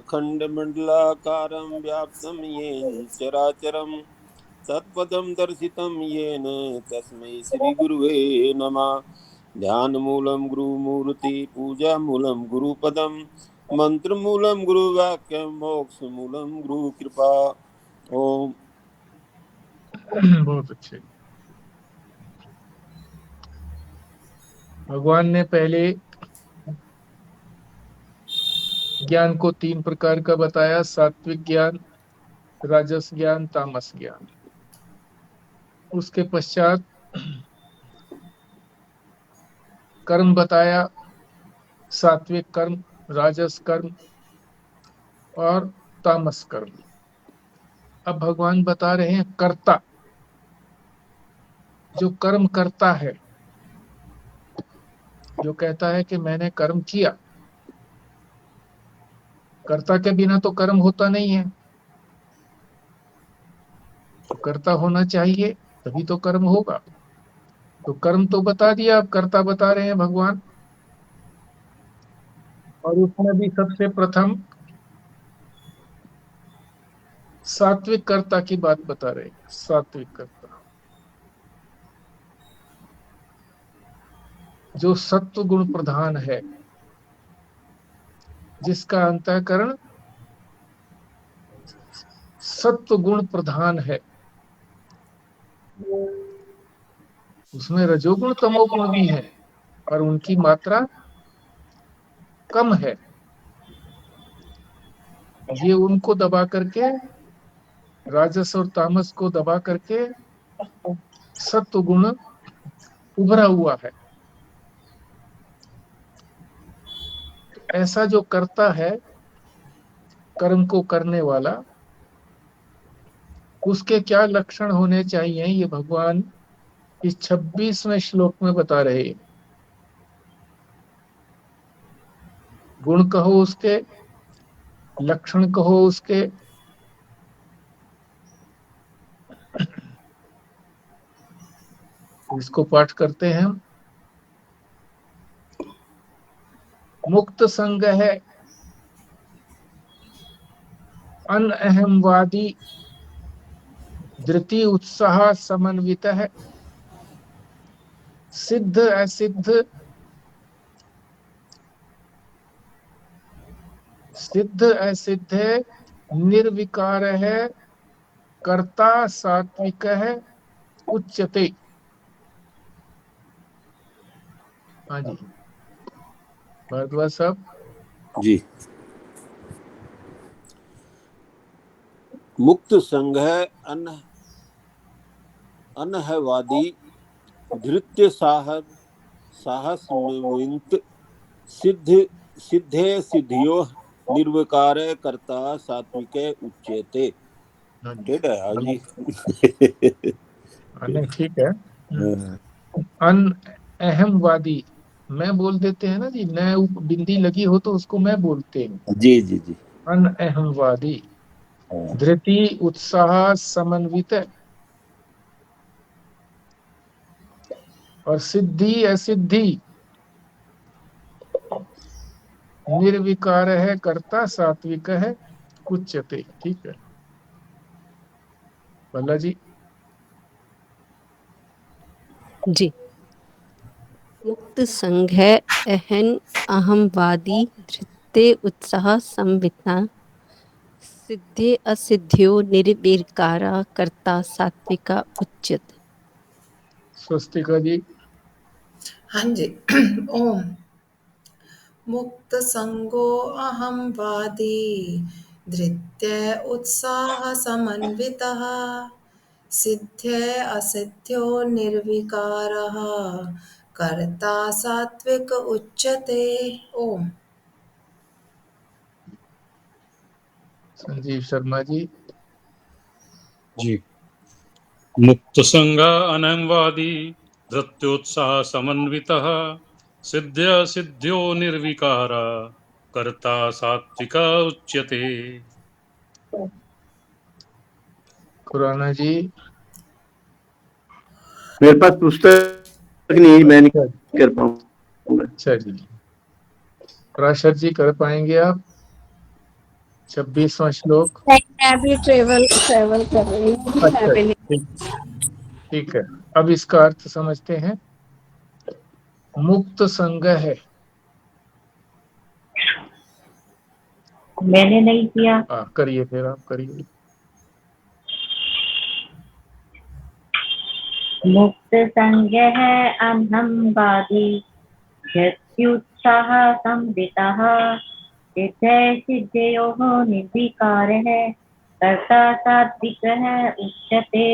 अखण्डमण्डलाकारं व्याप्तं येन चराचरं तत्पदं दर्शितं येन तस्मै श्रीगुरुवे नमः। ध्यानमूलं गुरुमूर्ति पूजामूलं गुरुपदं मंत्रमूलं गुरुवाक्यं मोक्षमूलं गुरुकृपा। ओम। बहुत अच्छे। भगवान ने पहले ज्ञान को 3 प्रकार का बताया, सात्विक ज्ञान, राजस ज्ञान, तामस ज्ञान। उसके पश्चात कर्म बताया, सात्विक कर्म, राजस कर्म और तामस कर्म। अब भगवान बता रहे हैं कर्ता, जो कर्म करता है, जो कहता है कि मैंने कर्म किया। कर्ता के बिना तो कर्म होता नहीं है, तो कर्ता होना चाहिए, तभी तो कर्म होगा। तो कर्म तो बता दिया, अब कर्ता बता रहे हैं भगवान। और उसमें भी सबसे प्रथम सात्विक कर्ता की बात बता रहे हैं। सात्विक कर्ता जो सत्व गुण प्रधान है, जिसका अंतःकरण सत्व गुण प्रधान है। उसमें रजोगुण तमोगुण भी है, और उनकी मात्रा कम है। ये उनको दबा करके, राजस और तामस को दबा करके सत्व गुण उभरा हुआ है। ऐसा जो करता है, कर्म को करने वाला, उसके क्या लक्षण होने चाहिए, ये भगवान इस 26वें श्लोक में बता रहे हैं। गुण कहो उसके, लक्षण कहो उसके। इसको पाठ करते हैं हम। मुक्त संग है, अनअहमवादी, धृति उत्साह समन्वित है, सिद्ध असिद्ध, सिद्ध असिद्ध है, निर्विकार है, कर्ता सात्विक है, उच्यते। हाँ जी भारद्वाज साहब जी। मुक्त संग है, अनहवादी, धृत्य साहस, सिद्धे सिद्धियो, निर्विकार कर्ता सात्विक उच्यते। ठीक है। हाँ जी। नहीं ठीक है। अनअहमवादी मैं बोल देते हैं ना जी, न बिंदी लगी हो तो उसको मैं बोलते हैं। जी जी जी। अनअहमवादी, धृति उत्साह समन्वित, और सिद्धि असिद्धि, निर्विकार है, कर्ता सात्विक है, उच्यते। ठीक है भल्ला जी। जी। मुक्त संघ है, अहन अहमवादी, धृत्य उत्साह संविता, सिद्धे असिद्ध्यो, निर्विकारा, कर्ता सात्विका, उच्यते। स्वस्तिका जी। हाँ जी। ओम। मुक्त संगो अहम वादी, धृत्य उत्साह समन्वितः, सिद्धे असिद्ध्यो निर्विकारः, कर्ता सात्विक उच्यते। ओम। संजीव शर्मा जी। जी। मुक्त संग अनंगवादी, धृत्योत्साह समन्वितः, सिद्ध्य सिद्ध्यो निर्विकारा, कर्ता सात्विका उच्यते। खुराना जी। मेरे पास पुस्तक नहीं, मैं नहीं कर पाऊंगा। अच्छा जी, प्राशर जी कर पाएंगे आप? 26वां श्लोक। मैं भी ट्रेवल ट्रेवल कर रही हूँ अच्छा, फैमिली। ठीक है। अब इसका अर्थ समझते हैं। मुक्त संग है। मैंने नहीं किया। करिए, फिर आप करिए। मुक्त संग है अनहंवादी यत्युत्साह संवितः सिद्धे सिद्धयोः निर्विकार है कर्ता सात्विक है उच्यते।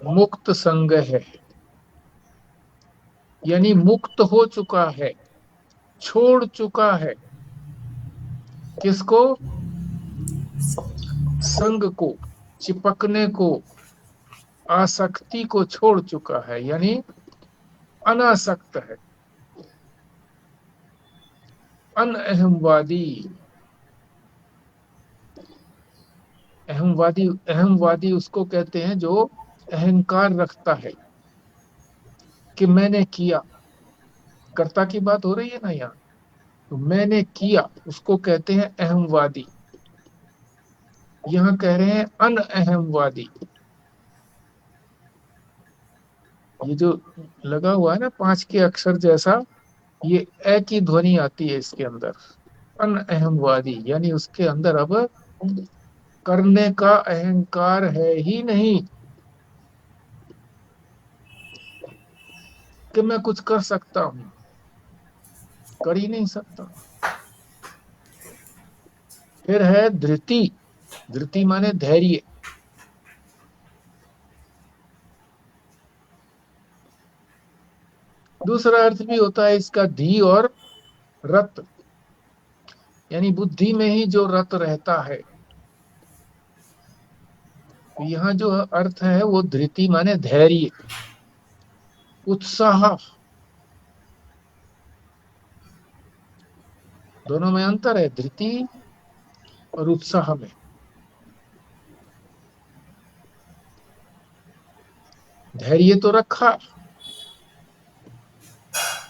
मुक्त संग है यानी मुक्त हो चुका है, छोड़ चुका है। किसको? संग को, चिपकने को, आसक्ति को छोड़ चुका है, यानी अनासक्त है। अनअहमवादी। अहमवादी उसको कहते हैं जो अहंकार रखता है कि मैंने किया। कर्ता की बात हो रही है ना यहाँ, तो मैंने किया उसको कहते हैं अहमवादी। यहाँ कह रहे हैं अनअहमवादी। ये जो लगा हुआ है ना 5 के अक्षर जैसा, ये ए की ध्वनि आती है इसके अंदर। अनअहमवादी यानी उसके अंदर अब करने का अहंकार है ही नहीं कि मैं कुछ कर सकता हूं, कर ही नहीं सकता। फिर है धृति। धृति माने धैर्य। दूसरा अर्थ भी होता है इसका धी और रत, यानी बुद्धि में ही जो रत रहता है। यहाँ जो अर्थ है वो धृति माने धैर्य, उत्साह। दोनों में अंतर है, धृति और उत्साह में। धैर्य तो रखा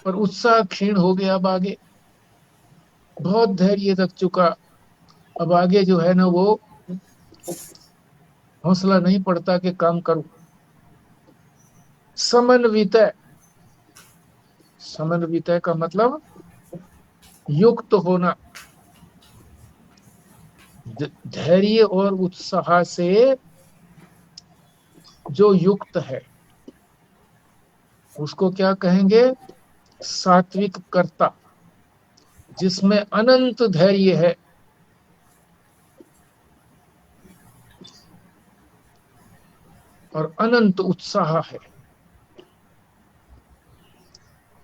पर उत्साह क्षीण हो गया। अब आगे बहुत धैर्य रख चुका, अब आगे जो है ना वो हौसला नहीं पड़ता कि काम करूं। समन्वित। समन्वित का मतलब युक्त होना, धैर्य और उत्साह से जो युक्त है उसको क्या कहेंगे? सात्विक कर्ता, जिसमें अनंत धैर्य है। और अनंत उत्साह है,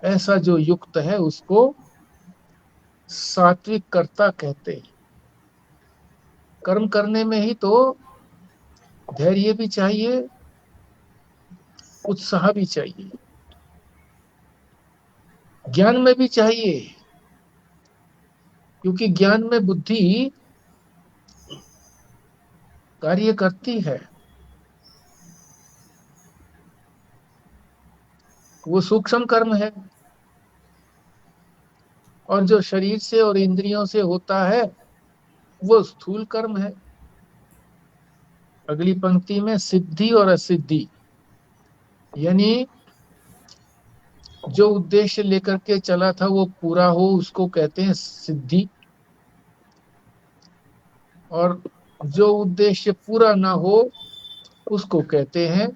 ऐसा जो युक्त है उसको सात्विक कर्ता कहते हैं। कर्म करने में ही तो धैर्य भी चाहिए, उत्साह भी चाहिए, ज्ञान में भी चाहिए, क्योंकि ज्ञान में बुद्धि कार्य करती है। वो सूक्ष्म कर्म है, और जो शरीर से और इंद्रियों से होता है वो स्थूल कर्म है। अगली पंक्ति में सिद्धि और असिद्धि, यानी जो उद्देश्य लेकर के चला था वो पूरा हो उसको कहते हैं सिद्धि, और जो उद्देश्य पूरा ना हो उसको कहते हैं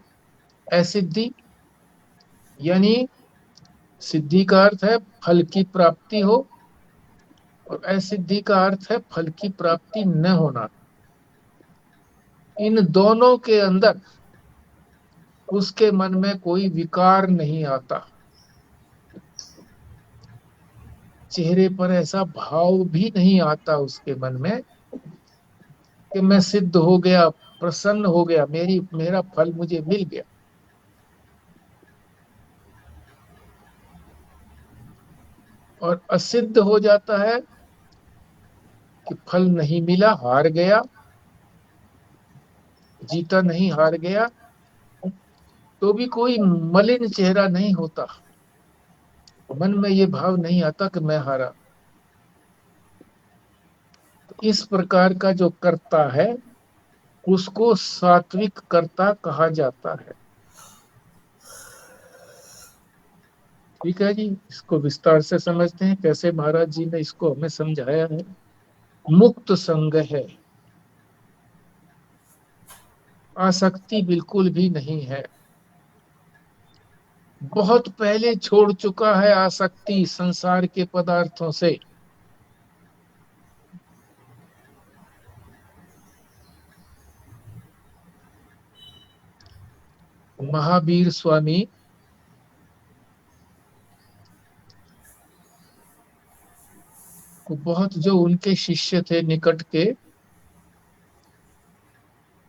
असिद्धि। यानी सिद्धि का अर्थ है फल की प्राप्ति हो, और असिद्धि का अर्थ है फल की प्राप्ति न होना। इन दोनों के अंदर उसके मन में कोई विकार नहीं आता, चेहरे पर ऐसा भाव भी नहीं आता उसके मन में कि मैं सिद्ध हो गया, प्रसन्न हो गया, मेरा फल मुझे मिल गया। और असिद्ध हो जाता है कि फल नहीं मिला, हार गया, जीता नहीं हार गया, तो भी कोई मलिन चेहरा नहीं होता, मन में ये भाव नहीं आता कि मैं हारा। इस प्रकार का जो कर्ता है उसको सात्विक कर्ता कहा जाता है। ठीक है जी, इसको विस्तार से समझते हैं कैसे महाराज जी ने इसको हमें समझाया है। मुक्त संग है, आसक्ति बिल्कुल भी नहीं है। बहुत पहले छोड़ चुका है आसक्ति संसार के पदार्थों से। महावीर स्वामी को बहुत, जो उनके शिष्य थे निकट के,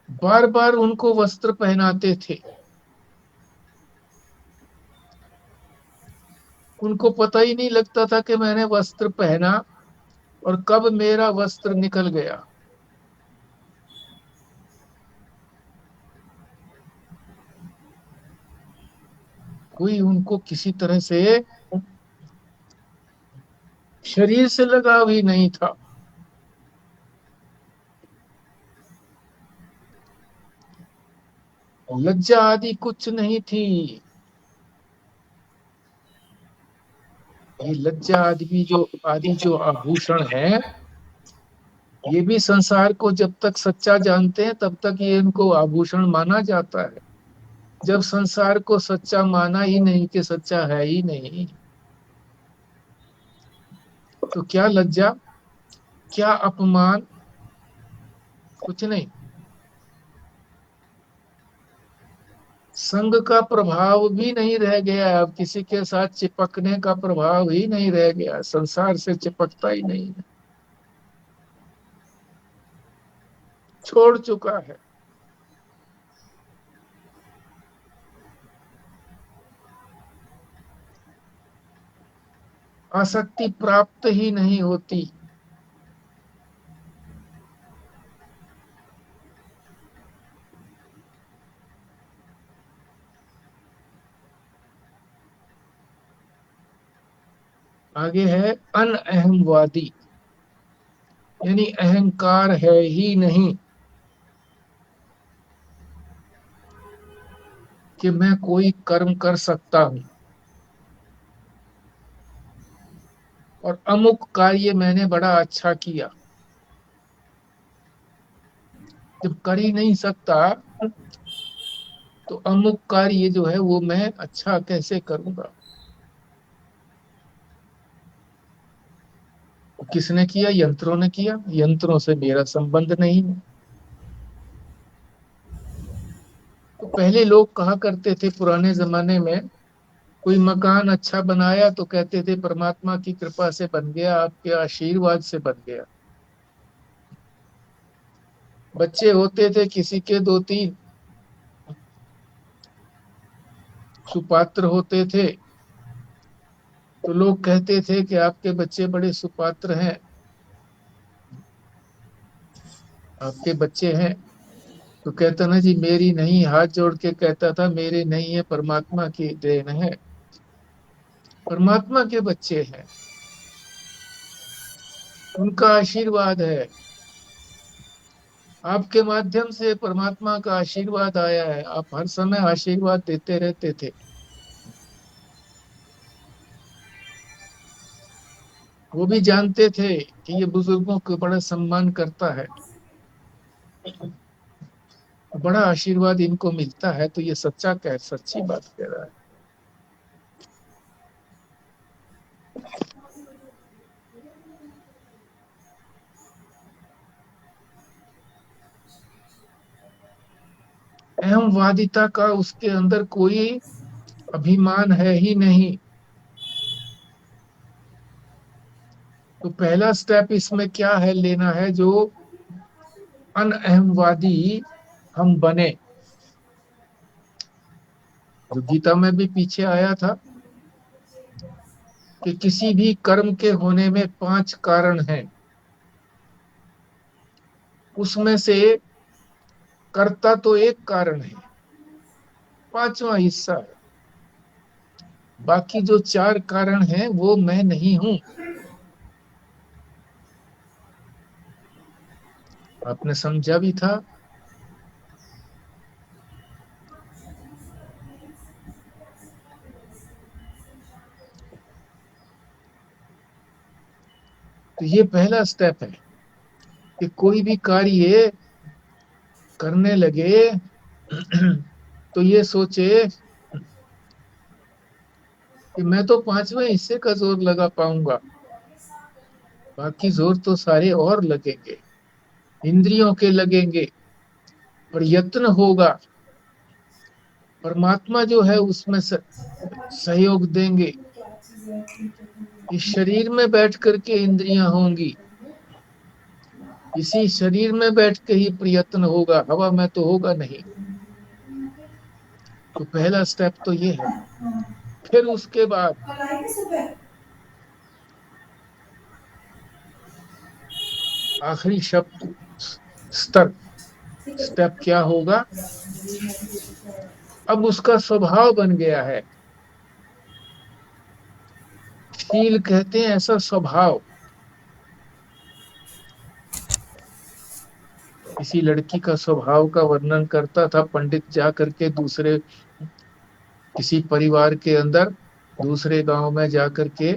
बार बार उनको वस्त्र पहनाते थे। उनको पता ही नहीं लगता था कि मैंने वस्त्र पहना और कब मेरा वस्त्र निकल गया। कोई उनको किसी तरह से शरीर से लगाव ही नहीं था। लज्जा आदि कुछ नहीं थी। ये लज्जा आदि जो आभूषण है, ये भी संसार को जब तक सच्चा जानते हैं तब तक ये इनको आभूषण माना जाता है। जब संसार को सच्चा माना ही नहीं कि सच्चा है ही नहीं, तो क्या लज्जा, क्या अपमान, कुछ नहीं। संग का प्रभाव भी नहीं रह गया। अब किसी के साथ चिपकने का प्रभाव ही नहीं रह गया। संसार से चिपकता ही नहीं है, छोड़ चुका है। आसक्ति प्राप्त ही नहीं होती। आगे है अनअहमवादी, यानी अहंकार है ही नहीं कि मैं कोई कर्म कर सकता हूं और अमुक कार्य मैंने बड़ा अच्छा किया। जब कर ही नहीं सकता तो अमुक कार्य जो है वो मैं अच्छा कैसे करूंगा। किसने किया? यंत्रों ने किया। यंत्रों से मेरा संबंध नहीं है। तो पहले लोग कहा करते थे पुराने जमाने में, कोई मकान अच्छा बनाया तो कहते थे परमात्मा की कृपा से बन गया, आपके आशीर्वाद से बन गया। बच्चे होते थे किसी के, दो तीन सुपात्र होते थे, तो लोग कहते थे कि आपके बच्चे बड़े सुपात्र हैं, आपके बच्चे हैं। तो कहता ना जी मेरी नहीं, हाथ जोड़ के कहता था मेरे नहीं है, परमात्मा की देन है, परमात्मा के बच्चे हैं, उनका आशीर्वाद है। आपके माध्यम से परमात्मा का आशीर्वाद आया है, आप हर समय आशीर्वाद देते रहते थे। वो भी जानते थे कि ये बुजुर्गों को बड़ा सम्मान करता है, बड़ा आशीर्वाद इनको मिलता है, तो ये सच्ची बात कह रहा है। अहमवादिता का उसके अंदर कोई अभिमान है ही नहीं। तो पहला स्टेप इसमें क्या है, लेना है, जो अनअहमवादी हम बने। जो गीता में भी पीछे आया था कि किसी भी कर्म के होने में 5 कारण हैं, उसमें से कर्ता तो एक कारण है, 5वां हिस्सा है। बाकी जो 4 कारण हैं वो मैं नहीं हूं। आपने समझा भी था। तो ये पहला स्टेप है कि कोई भी कार्य करने लगे तो ये सोचे कि मैं तो 5वें हिस्से का जोर लगा पाऊंगा, बाकी जोर तो सारे और लगेंगे, इंद्रियों के लगेंगे, प्रयत्न होगा, परमात्मा जो है उसमें सहयोग देंगे। इस शरीर में बैठ करके इंद्रियां होंगी, इसी शरीर में बैठ के ही प्रयत्न होगा, हवा में तो होगा नहीं। तो पहला स्टेप तो ये है। फिर उसके बाद आखिरी शब्द स्तर स्टेप क्या होगा? अब उसका स्वभाव बन गया है। शील कहते हैं ऐसा स्वभाव। किसी लड़की का स्वभाव का वर्णन करता था पंडित जा करके दूसरे किसी परिवार के अंदर, दूसरे गांव में जा करके,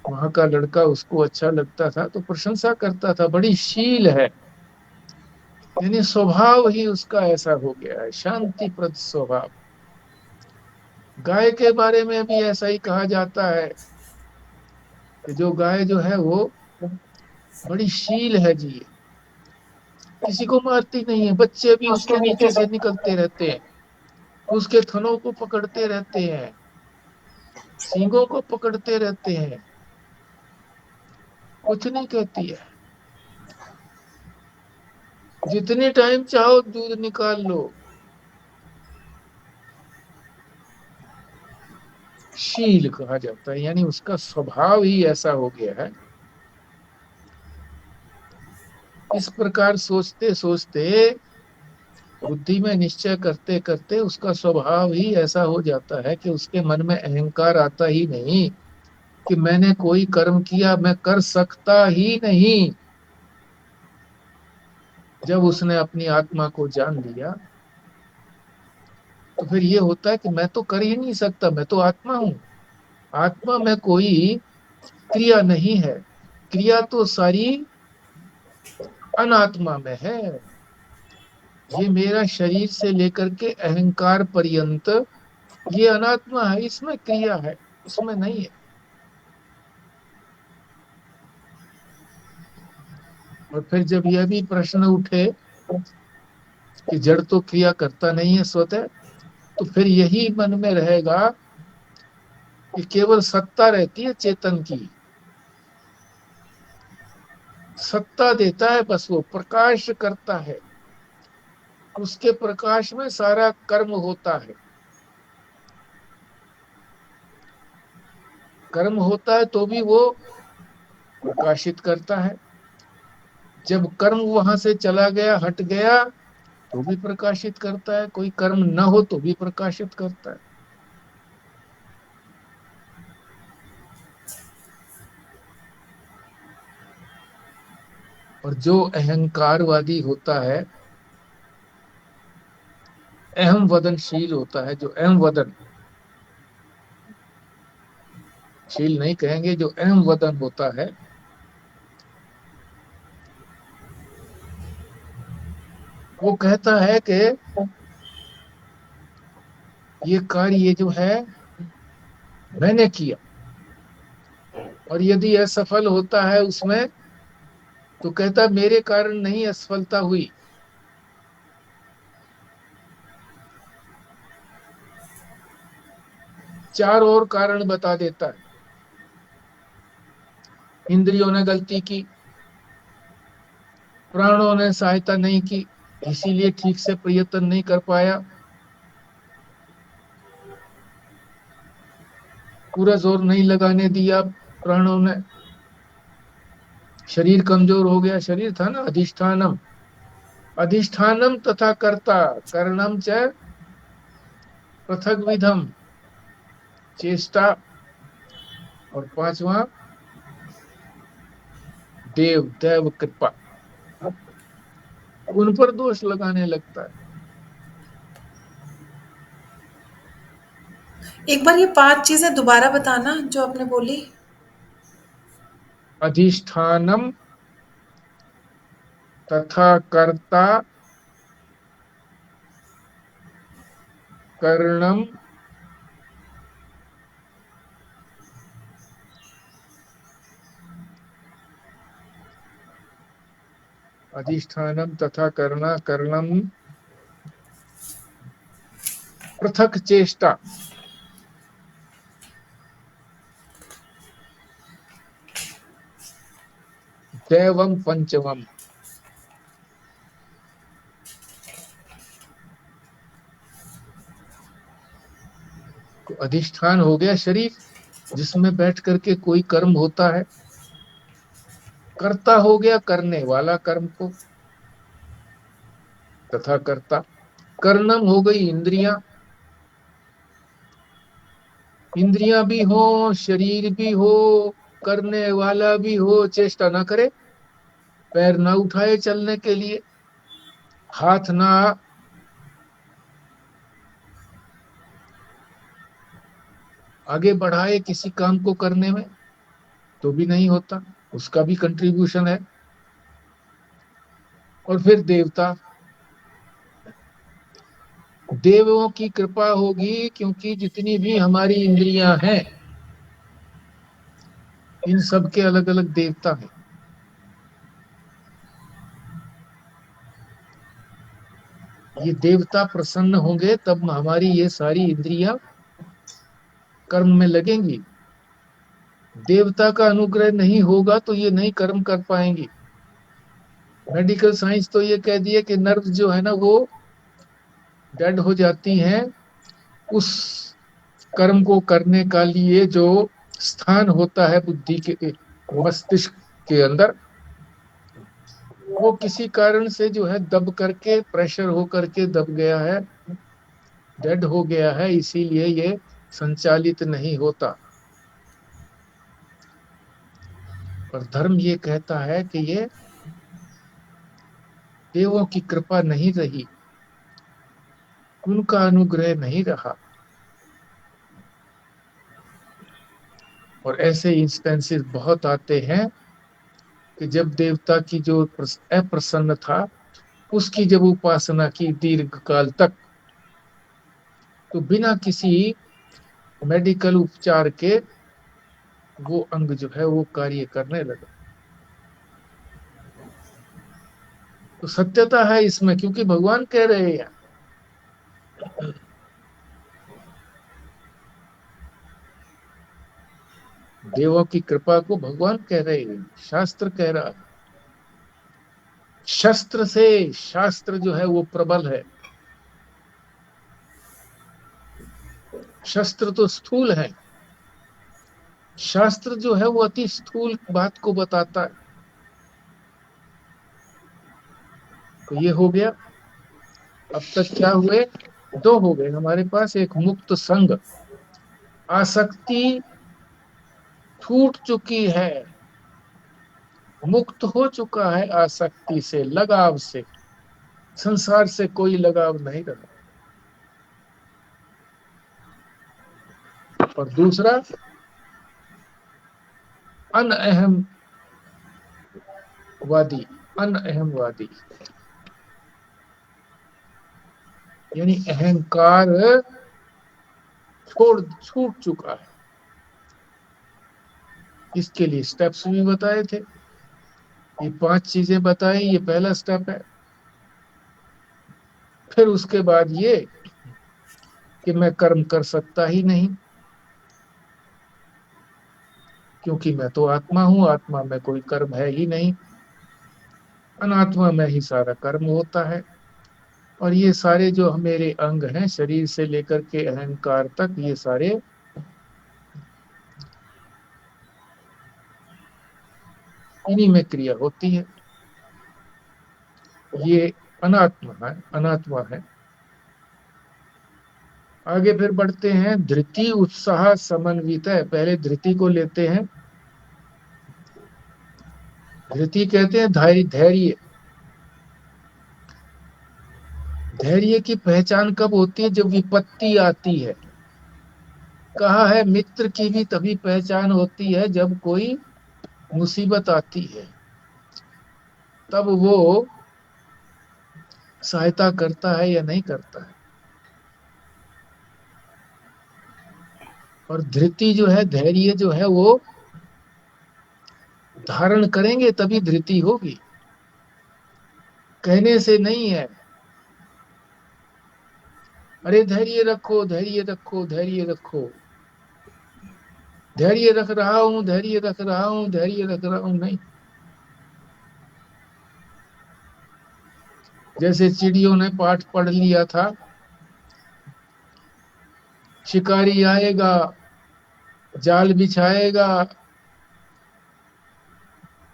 वहां का लड़का उसको अच्छा लगता था तो प्रशंसा करता था, बड़ी शील है। यानी स्वभाव ही उसका ऐसा हो गया है, शांतिप्रद स्वभाव। गाय के बारे में भी ऐसा ही कहा जाता है कि जो गाय जो है वो बड़ी शील है जी, किसी को मारती नहीं है, बच्चे भी उसके नीचे से निकलते रहते हैं, उसके थनों को पकड़ते रहते हैं, सींगों को पकड़ते रहते हैं, कुछ नहीं कहती है। जितने टाइम चाहो दूध निकाल लो। शील कहा जाता है, यानी उसका स्वभाव ही ऐसा हो गया है। इस प्रकार सोचते सोचते, बुद्धि में निश्चय करते करते उसका स्वभाव ही ऐसा हो जाता है कि उसके मन में अहंकार आता ही नहीं कि मैंने कोई कर्म किया, मैं कर सकता ही नहीं। जब उसने अपनी आत्मा को जान लिया तो फिर ये होता है कि मैं तो कर ही नहीं सकता, मैं तो आत्मा हूं। आत्मा में कोई क्रिया नहीं है, क्रिया तो सारी अनात्मा में है। ये मेरा शरीर से लेकर के अहंकार पर्यंत ये अनात्मा है, इसमें क्रिया है, उसमें नहीं है। और फिर जब यह भी प्रश्न उठे कि जड़ तो क्रिया करता नहीं है स्वतः, तो फिर यही मन में रहेगा कि केवल सत्ता रहती है चेतन की, सत्ता देता है बस, वो प्रकाश करता है, उसके प्रकाश में सारा कर्म होता है। कर्म होता है तो भी वो प्रकाशित करता है, जब कर्म वहां से चला गया, हट गया, तो भी प्रकाशित करता है, कोई कर्म न हो तो भी प्रकाशित करता है। और जो अहंकारवादी होता है, अहम वदनशील होता है, जो अहम वदन शील नहीं कहेंगे, जो अहम वदन होता है, वो कहता है कि ये कार्य जो है मैंने किया, और यदि असफल होता है उसमें तो कहता मेरे कारण नहीं असफलता हुई। चार और कारण बता देता है। इंद्रियों ने गलती की, प्राणों ने सहायता नहीं की, इसीलिए ठीक से प्रयत्न नहीं कर पाया, पूरा जोर नहीं लगाने दिया प्राणों ने, शरीर कमजोर हो गया। शरीर था ना अधिष्ठानम, अधिष्ठानम तथा कर्ता, कर्णम च पृथक विधम। चेष्टा, और पांचवा दैव कृपा। उन पर दोष लगाने लगता है। एक बार ये 5 चीजें दोबारा बताना जो आपने बोली। अधिष्ठानम तथा कर्ता कर्णम अधिष्ठानम तथा कर्णम पृथक चेष्टा, दैवम पंचमम। तो अधिष्ठान हो गया शरीर, जिसमें बैठ करके कोई कर्म होता है। कर्ता हो गया करने वाला कर्म को, तथा कर्ता। कर्णम हो गई इंद्रियां, इंद्रियां भी हो, शरीर भी हो, करने वाला भी हो, चेष्टा ना करे, पैर ना उठाए चलने के लिए, हाथ ना आगे बढ़ाए किसी काम को करने में, तो भी नहीं होता, उसका भी कंट्रीब्यूशन है। और फिर देवता, देवों की कृपा होगी, क्योंकि जितनी भी हमारी इंद्रियां हैं, इन सब के अलग अलग देवता हैं। ये देवता प्रसन्न होंगे तब हमारी ये सारी इंद्रियां कर्म में लगेंगी। देवता का अनुग्रह नहीं होगा तो ये नहीं कर्म कर पाएंगी। मेडिकल साइंस तो ये कह दिए कि नर्व जो है ना वो डेड हो जाती हैं, उस कर्म को करने का लिए जो स्थान होता है बुद्धि के मस्तिष्क के अंदर, वो किसी कारण से जो है दब करके, प्रेशर हो करके दब गया है, डेड हो गया है, इसीलिए ये संचालित नहीं होता। और धर्म ये कहता है कि ये देवों की कृपा नहीं रही, उनका अनुग्रह नहीं रहा। और ऐसे इंस्टेंसेस बहुत आते हैं कि जब देवता की जो अप्रसन्न था, उसकी जब उपासना की दीर्घ काल तक, तो बिना किसी मेडिकल उपचार के वो अंग जो है वो कार्य करने लगा। तो सत्यता है इसमें, क्योंकि भगवान कह रहे हैं। देवों की कृपा को भगवान कह रहे हैं, शास्त्र कह रहा है। शस्त्र से, शास्त्र जो है वो प्रबल है, शस्त्र तो स्थूल है, शास्त्र जो है वो अति स्थूल बात को बताता है। तो ये हो गया। अब तक क्या हुए? 2 हो गए हमारे पास। एक मुक्त संग, आसक्ति छूट चुकी है, मुक्त हो चुका है आसक्ति से, लगाव से, संसार से कोई लगाव नहीं रहा। और दूसरा अनअहमवादी, अनअहमवादी यानी अहंकार छूट चुका है। इसके लिए स्टेप्स भी बताए थे, ये 5 चीजें बताई, ये पहला स्टेप है। फिर उसके बाद ये कि मैं कर्म कर सकता ही नहीं, क्योंकि मैं तो आत्मा हूं, आत्मा में कोई कर्म है ही नहीं, अनात्मा में ही सारा कर्म होता है। और ये सारे जो मेरे अंग हैं, शरीर से लेकर के अहंकार तक, ये सारे इन्हीं में क्रिया होती है। ये अनात्मा है, अनात्मा है। आगे फिर बढ़ते हैं। धृति उत्साह समन्वित है, पहले धृति को लेते हैं। धृति कहते हैं धैर्य। धैर्य धैर्य की पहचान कब होती है? जब विपत्ति आती है। कहा है मित्र की भी तभी पहचान होती है जब कोई मुसीबत आती है, तब वो सहायता करता है या नहीं करता है। और धृति जो है, धैर्य जो है, वो धारण करेंगे तभी धृति होगी, कहने से नहीं है। अरे धैर्य रखो, धैर्य रखो, धैर्य रखो, धैर्य रख रहा हूं, धैर्य रख रहा हूं, धैर्य रख रहा हूं, नहीं। जैसे चिड़ियों ने पाठ पढ़ लिया था, शिकारी आएगा, जाल बिछाएगा,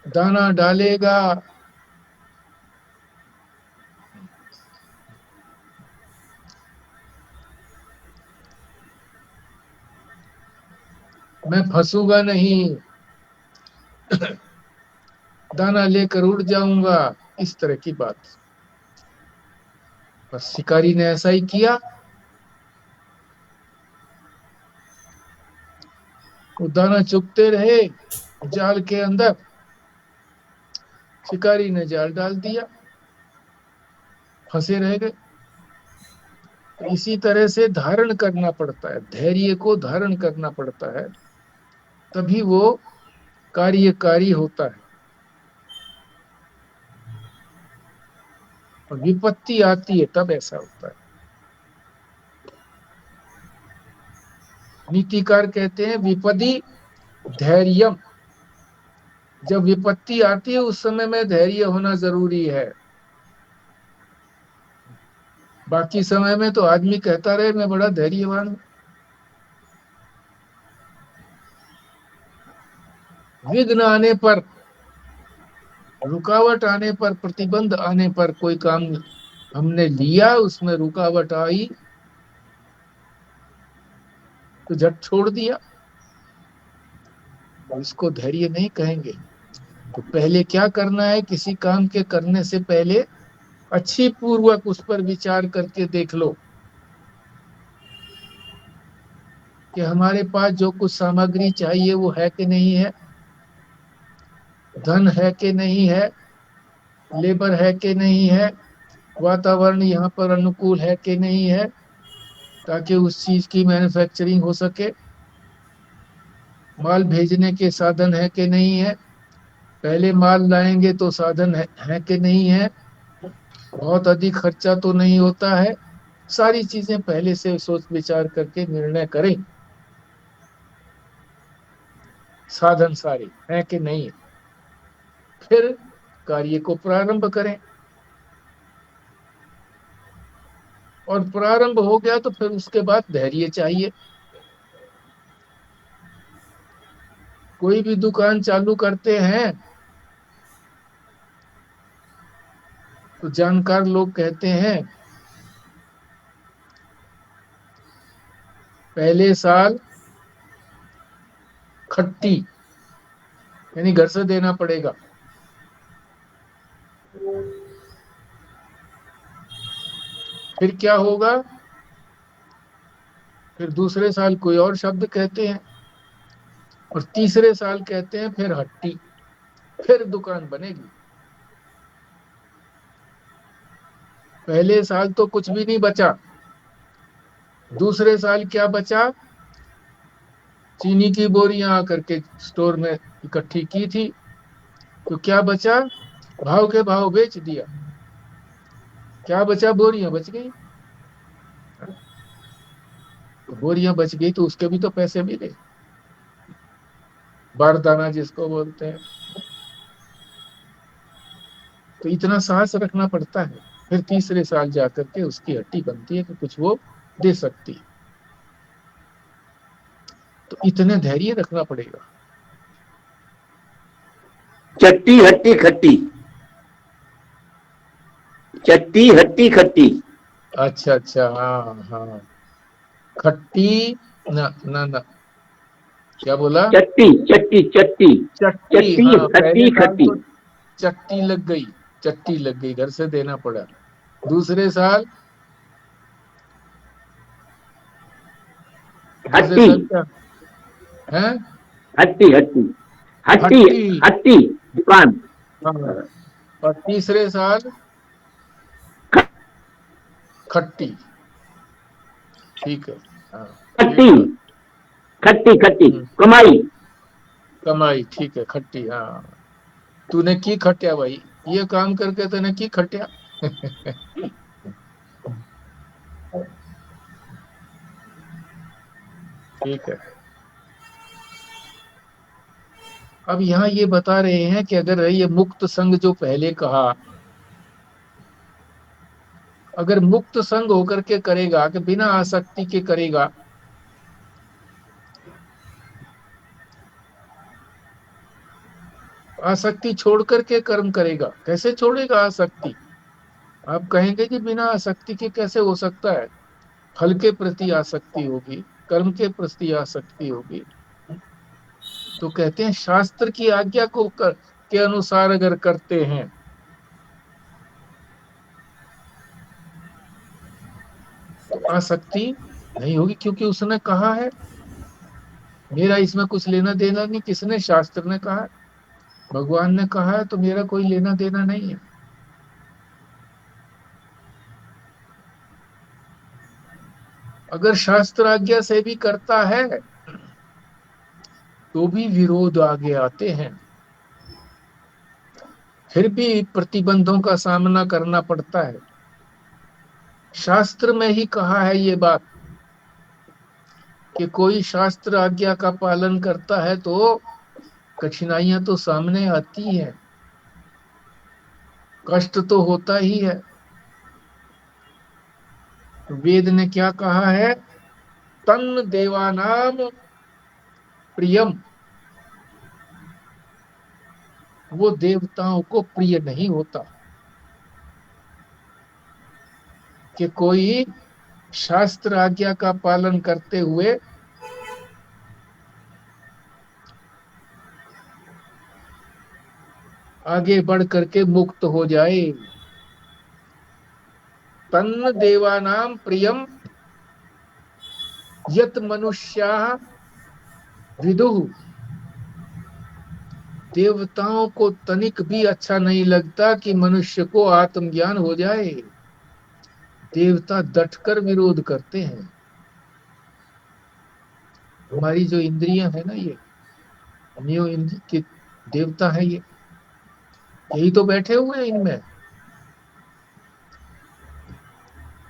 दाना डालेगा, मैं फंसूंगा नहीं, दाना लेकर उड़ जाऊंगा, इस तरह की बात। बस शिकारी ने ऐसा ही किया। वो दाना चुगते रहे जाल के अंदर, शिकारी ने जाल डाल दिया, फंसे रह गए। इसी तरह से धारण करना पड़ता है, धैर्य को धारण करना पड़ता है, तभी वो कार्यकारी होता है। और विपत्ति आती है तब ऐसा होता है। नीतिकार कहते हैं विपदी धैर्यम। जब विपत्ति आती है उस समय में धैर्य होना जरूरी है। बाकी समय में तो आदमी कहता रहे मैं बड़ा धैर्यवान हूं। विघ्न आने पर, रुकावट आने पर, प्रतिबंध आने पर, कोई काम हमने लिया उसमें रुकावट आई तो झट छोड़ दिया, इसको धैर्य नहीं कहेंगे। तो पहले क्या करना है? किसी काम के करने से पहले अच्छी पूर्वक उस पर विचार करके देख लो कि हमारे पास जो कुछ सामग्री चाहिए वो है कि नहीं है, धन है कि नहीं है, लेबर है कि नहीं है, वातावरण यहाँ पर अनुकूल है कि नहीं है, ताकि उस चीज की मैन्युफैक्चरिंग हो सके, माल भेजने के साधन है कि नहीं है, पहले माल लाएंगे तो साधन है कि नहीं है, बहुत अधिक खर्चा तो नहीं होता है। सारी चीजें पहले से सोच विचार करके निर्णय करें, साधन सारे हैं कि नहीं है, फिर कार्य को प्रारंभ करें। और प्रारंभ हो गया तो फिर उसके बाद धैर्य चाहिए। कोई भी दुकान चालू करते हैं तो जानकार लोग कहते हैं पहले साल खट्टी, यानी घर से देना पड़ेगा, फिर क्या होगा? फिर दूसरे साल कोई और शब्द कहते हैं, और तीसरे साल कहते हैं फिर हट्टी, फिर दुकान बनेगी। पहले साल तो कुछ भी नहीं बचा, दूसरे साल क्या बचा? चीनी की बोरियां आकर के स्टोर में इकट्ठी की थी, तो क्या बचा? भाव के भाव बेच दिया, क्या बचा? बोरियां बच गई। तो बोरियां बच गई तो उसके भी तो पैसे मिले, बारदाना जिसको बोलते हैं। तो इतना साहस रखना पड़ता है, फिर तीसरे साल जाकर के उसकी हट्टी बनती है कि कुछ वो दे सकती है। तो इतने धैर्य रखना पड़ेगा। चट्टी हट्टी खट्टी, चट्टी हट्टी खट्टी। अच्छा अच्छा, हाँ हाँ, खट्टी न न न क्या बोला? चट्टी चट्टी चट्टी चट्टी। चट्टी हाँ, पहले खट्टी साल खट्टी। तो चट्टी लग गई, चट्टी लग गई, घर से देना पड़ा। दूसरे साल, दूसरे हट्टी साल क्या है? हट्टी हट्टी हट्टी हट्टी। हट्टी दुकान। हाँ, और तीसरे साल खट्टी। ठीक है। हाँ, ये खट्टी बात। खट्टी खट्टी हम्म, कमाई। कमाई। ठीक है, खट्टी। हाँ, तूने की खटिया भाई, ये काम करके तूने की खटिया। ठीक है। अब यहाँ ये बता रहे हैं कि अगर ये मुक्त संग जो पहले कहा, अगर मुक्त संग होकर के करेगा कि बिना आसक्ति के करेगा, आसक्ति छोड़ करके कर्म करेगा, कैसे छोड़ेगा आसक्ति? आप कहेंगे कि बिना आसक्ति के कैसे हो सकता है? फल के प्रति आसक्ति होगी, कर्म के प्रति आसक्ति होगी। तो कहते हैं शास्त्र की आज्ञा के अनुसार अगर करते हैं तो आसक्ति नहीं होगी, क्योंकि उसने कहा है। मेरा इसमें कुछ लेना देना नहीं, किसने? शास्त्र ने कहा है, भगवान ने कहा है, तो मेरा कोई लेना देना नहीं है। अगर शास्त्र आज्ञा से भी करता है तो भी विरोध आगे आते हैं, फिर भी प्रतिबंधों का सामना करना पड़ता है। शास्त्र में ही कहा है ये बात कि कोई शास्त्र आज्ञा का पालन करता है तो कठिनाइयां तो सामने आती हैं, कष्ट तो होता ही है। वेद ने क्या कहा है? तन्न देवानाम प्रियम। वो देवताओं को प्रिय नहीं होता कि कोई शास्त्र आज्ञा का पालन करते हुए आगे बढ़ करके मुक्त हो जाए। तन्न देवानाम प्रियम यत मनुष्या विदुः। देवताओं को तनिक भी अच्छा नहीं लगता कि मनुष्य को आत्मज्ञान हो जाए। देवता डटकर विरोध करते हैं। हमारी जो इंद्रियां है ना, ये नियो इंद्र के देवता है, ये यही तो बैठे हुए हैं इनमें।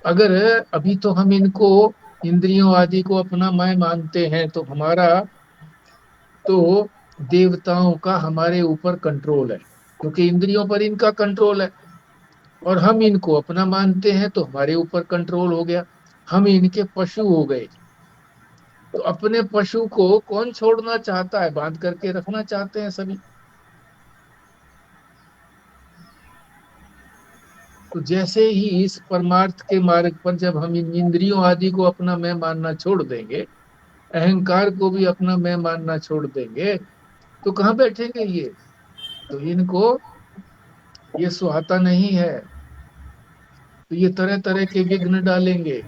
अगर अभी तो हम इनको, इंद्रियों आदि को अपना मैं मानते हैं, तो हमारा तो देवताओं का हमारे ऊपर कंट्रोल है, क्योंकि इंद्रियों पर इनका कंट्रोल है। और हम इनको अपना मानते हैं तो हमारे ऊपर कंट्रोल हो गया, हम इनके पशु हो गए। तो अपने पशु को कौन छोड़ना चाहता है? बांध करके रखना चाहते हैं सभी। तो जैसे ही इस परमार्थ के मार्ग पर जब हम इन इंद्रियों आदि को अपना मैं मानना छोड़ देंगे, अहंकार को भी अपना मैं मानना छोड़ देंगे, तो कहाँ बैठेंगे ये? तो इनको ये सुहाता नहीं है, तो ये तरह तरह के विघ्न डालेंगे।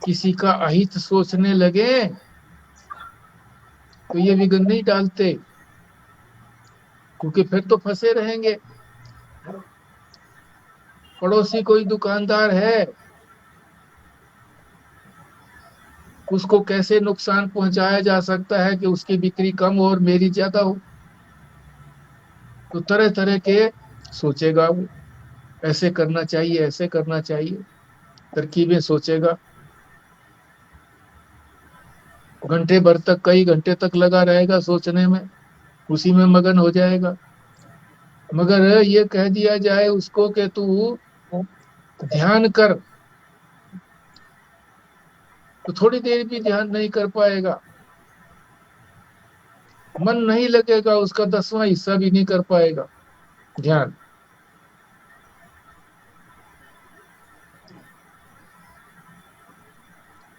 किसी का अहित सोचने लगे तो ये विघ्न नहीं डालते, क्योंकि फिर तो फंसे रहेंगे। पड़ोसी कोई दुकानदार है, उसको कैसे नुकसान पहुंचाया जा सकता है कि उसकी बिक्री कम हो और मेरी ज्यादा हो? तो तरह तरह के सोचेगा वो, ऐसे करना चाहिए, ऐसे करना चाहिए, तरकीबें सोचेगा। घंटे भर तक, कई घंटे तक लगा रहेगा सोचने में, उसी में मगन हो जाएगा। मगर ये कह दिया जाए उसको कि तू ध्यान कर, तो थोड़ी देर भी ध्यान नहीं कर पाएगा, मन नहीं लगेगा, उसका 10वां हिस्सा भी नहीं कर पाएगा ध्यान।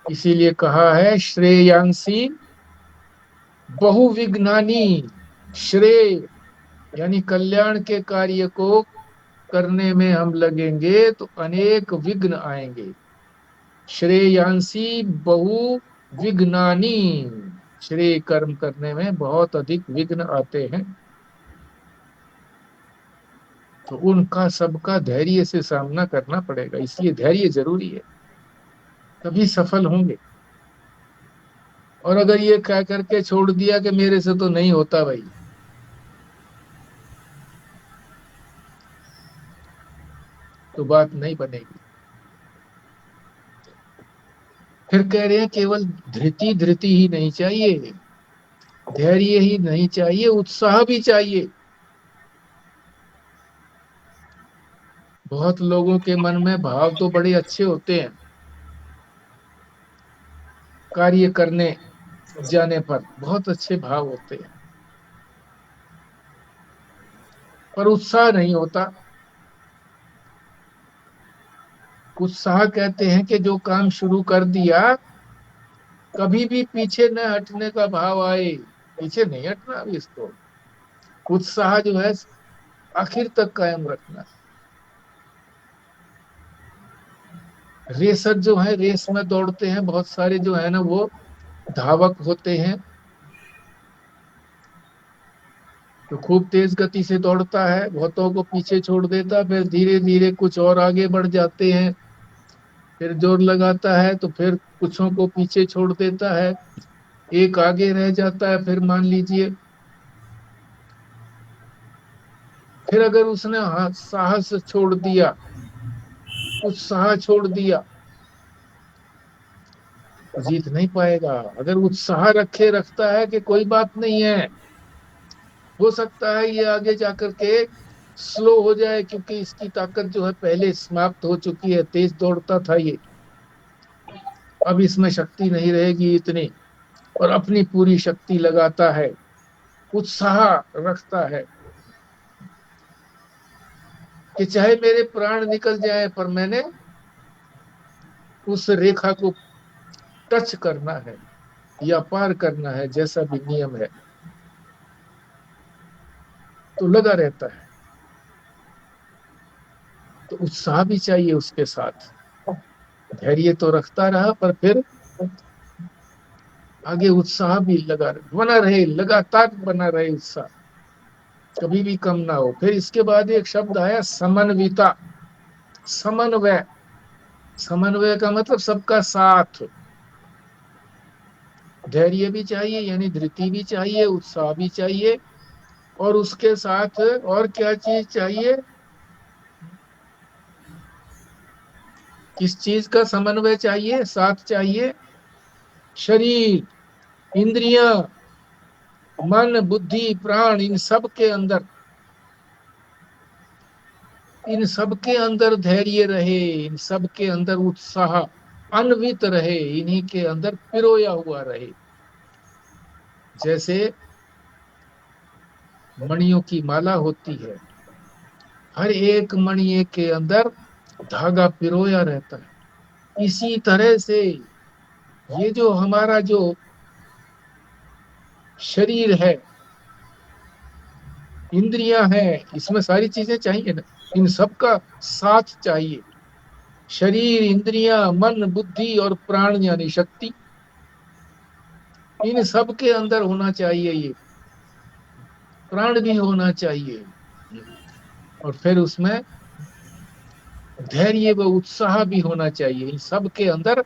इसीलिए कहा है श्रेयांसी बहुविघ्नानी। श्रेय यानी कल्याण के कार्य को करने में हम लगेंगे तो अनेक विघ्न आएंगे। श्रेयांसी बहुविघ्नानी, श्रेय कर्म करने में बहुत अधिक विघ्न आते हैं, तो उनका सबका धैर्य से सामना करना पड़ेगा। इसलिए धैर्य जरूरी है, तभी सफल होंगे। और अगर ये कह करके छोड़ दिया कि मेरे से तो नहीं होता भाई, तो बात नहीं बनेगी। फिर कह रहे हैं केवल धृति धृति ही नहीं चाहिए, धैर्य ही नहीं चाहिए, उत्साह भी चाहिए। बहुत लोगों के मन में भाव तो बड़े अच्छे होते हैं, कार्य करने जाने पर बहुत अच्छे भाव होते हैं, पर उत्साह नहीं होता। उत्साह कहते हैं कि जो काम शुरू कर दिया कभी भी पीछे न हटने का भाव आए, पीछे नहीं हटना अभी इसको। उत्साह जो है आखिर तक कायम रखना। रेसर जो है रेस में दौड़ते हैं, बहुत सारे जो है ना वो धावक होते हैं, तो खूब तेज गति से दौड़ता है, बहुतों को पीछे छोड़ देता, फिर धीरे धीरे कुछ और आगे बढ़ जाते हैं, फिर जोर लगाता है तो फिर कुछों को पीछे छोड़ देता है, एक आगे रह जाता है। फिर मान लीजिए फिर अगर उसने साहस छोड़ दिया, उत्साह छोड़ दिया, तो जीत नहीं पाएगा। अगर उत्साह रखता है कि कोई बात नहीं है, हो सकता है ये आगे जाकर के स्लो हो जाए, क्योंकि इसकी ताकत जो है पहले समाप्त हो चुकी है, तेज दौड़ता था ये, अब इसमें शक्ति नहीं रहेगी इतनी, और अपनी पूरी शक्ति लगाता है, उत्साह रखता है कि चाहे मेरे प्राण निकल जाए पर मैंने उस रेखा को टच करना है या पार करना है, जैसा भी नियम है, तो लगा रहता है। तो उत्साह भी चाहिए उसके साथ, धैर्य तो रखता रहा पर फिर आगे उत्साह भी बना रहे, लगातार बना रहे उत्साह, कभी भी कम ना हो। फिर इसके बाद एक शब्द आया समन्विता, समन्वय। समन्वय का मतलब सबका साथ। धैर्य भी चाहिए यानी धृति भी चाहिए, उत्साह भी चाहिए, और उसके साथ और क्या चीज चाहिए? किस चीज का समन्वय चाहिए, साथ चाहिए? शरीर, इंद्रियां, मन, बुद्धि, प्राण, इन सब के अंदर धैर्य रहे, इन सब के अंदर उत्साह अन्वित रहे, इन्हीं के अंदर पिरोया हुआ रहे। जैसे मणियों की माला होती है, हर एक मणि के अंदर धागा पिरोया रहता है। इसी तरह से ये जो हमारा जो शरीर है, इंद्रियां हैं, इसमें सारी चीजें चाहिए ना, इन सब का साथ चाहिए। शरीर, इंद्रियां, मन, बुद्धि और प्राण यानी शक्ति, इन सब के अंदर होना चाहिए, ये प्राण भी होना चाहिए, और फिर उसमें धैर्य व उत्साह भी होना चाहिए। इन सब के अंदर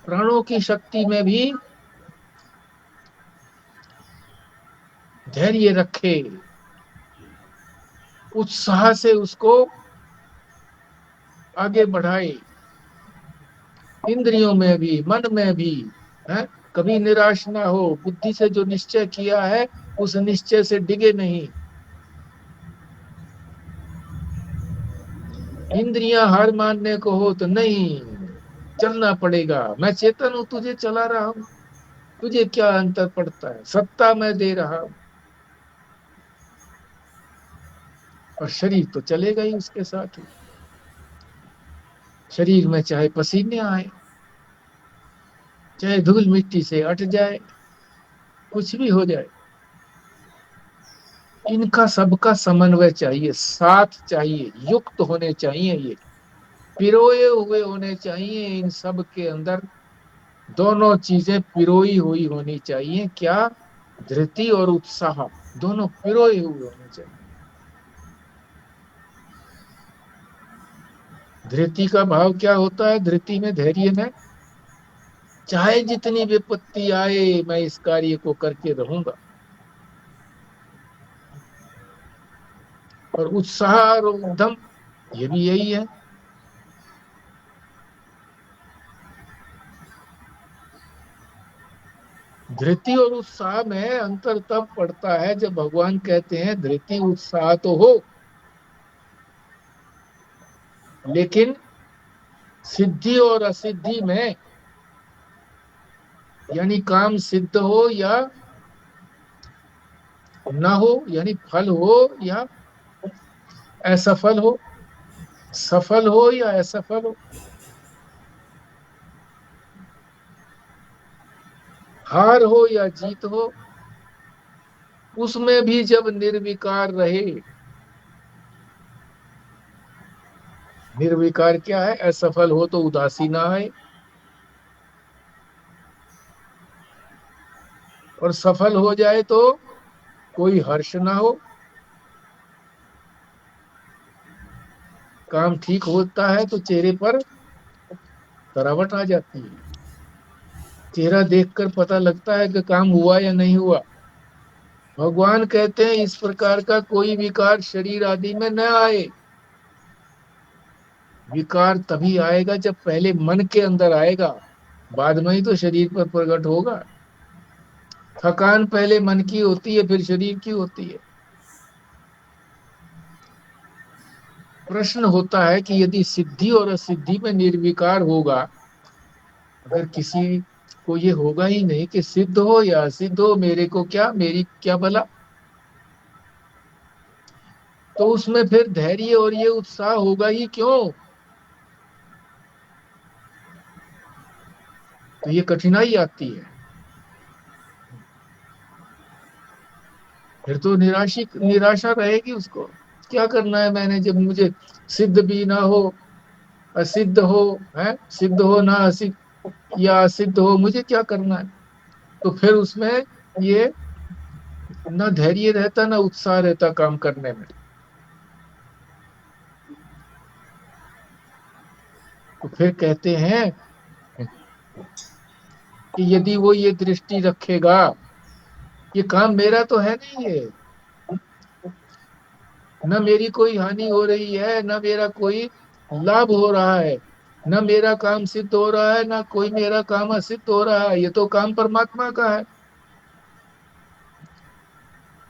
प्राणों की शक्ति में भी धैर्य रखे, उत्साह से उसको आगे बढ़ाए, इंद्रियों में भी, मन में भी, है? कभी निराश ना हो, बुद्धि से जो निश्चय किया है उस निश्चय से डिगे नहीं। इंद्रियां हार मानने को हो तो नहीं, चलना पड़ेगा। मैं चेतन हूं, तुझे चला रहा हूं, तुझे क्या अंतर पड़ता है, सत्ता मैं दे रहा हूं, और शरीर तो चलेगा ही उसके साथ ही। शरीर में चाहे पसीने आए, चाहे धूल मिट्टी से अट जाए, कुछ भी हो जाए, इनका सबका समन्वय चाहिए, साथ चाहिए, युक्त होने चाहिए, ये पिरोए हुए होने चाहिए। इन सब के अंदर दोनों चीजें पिरोई हुई होनी चाहिए। क्या? धृति और उत्साह, दोनों पिरोए हुए होने चाहिए। धृति का भाव क्या होता है? धृति में, धैर्य में, चाहे जितनी विपत्ति आए मैं इस कार्य को करके रहूंगा। और उत्साह और उद्यम, ये भी यही है। धृति और उत्साह में अंतर तब पड़ता है जब भगवान कहते हैं धृति उत्साह तो हो, लेकिन सिद्धि और असिद्धि में, यानी काम सिद्ध हो या ना हो, यानी फल हो या असफल हो, सफल हो या असफल हो, हार हो या जीत हो, उसमें भी जब निर्विकार रहे। निर्विकार क्या है? असफल हो तो उदासी ना आए, और सफल हो जाए तो कोई हर्ष ना हो। काम ठीक होता है तो चेहरे पर तरावट आ जाती है, चेहरा देखकर पता लगता है कि काम हुआ या नहीं हुआ। भगवान कहते हैं इस प्रकार का कोई विकार शरीर आदि में न आए। विकार तभी आएगा जब पहले मन के अंदर आएगा, बाद में ही तो शरीर पर प्रकट होगा। थकान पहले मन की होती है, फिर शरीर की होती है। प्रश्न होता है कि यदि सिद्धि और असिद्धि में निर्विकार होगा, अगर किसी को ये होगा ही नहीं कि सिद्ध हो या असिद्ध हो, मेरे को क्या, मेरी क्या भला, तो उसमें फिर धैर्य और ये उत्साह होगा ही क्यों? तो ये कठिनाई आती है। फिर तो निराशा रहेगी उसको। क्या करना है मैंने, जब मुझे सिद्ध भी ना हो, असिद्ध हो, है सिद्ध हो ना असिद्ध या असिद्ध हो, मुझे क्या करना है? तो फिर उसमें ये ना धैर्य रहता, ना उत्साह रहता काम करने में। तो फिर कहते हैं कि यदि वो ये दृष्टि रखेगा, ये काम मेरा तो है नहीं, ये न मेरी कोई हानि हो रही है, न मेरा कोई लाभ हो रहा है, न मेरा काम सिद्ध हो रहा है, न कोई मेरा काम असिद्ध हो रहा है, ये तो काम परमात्मा का है।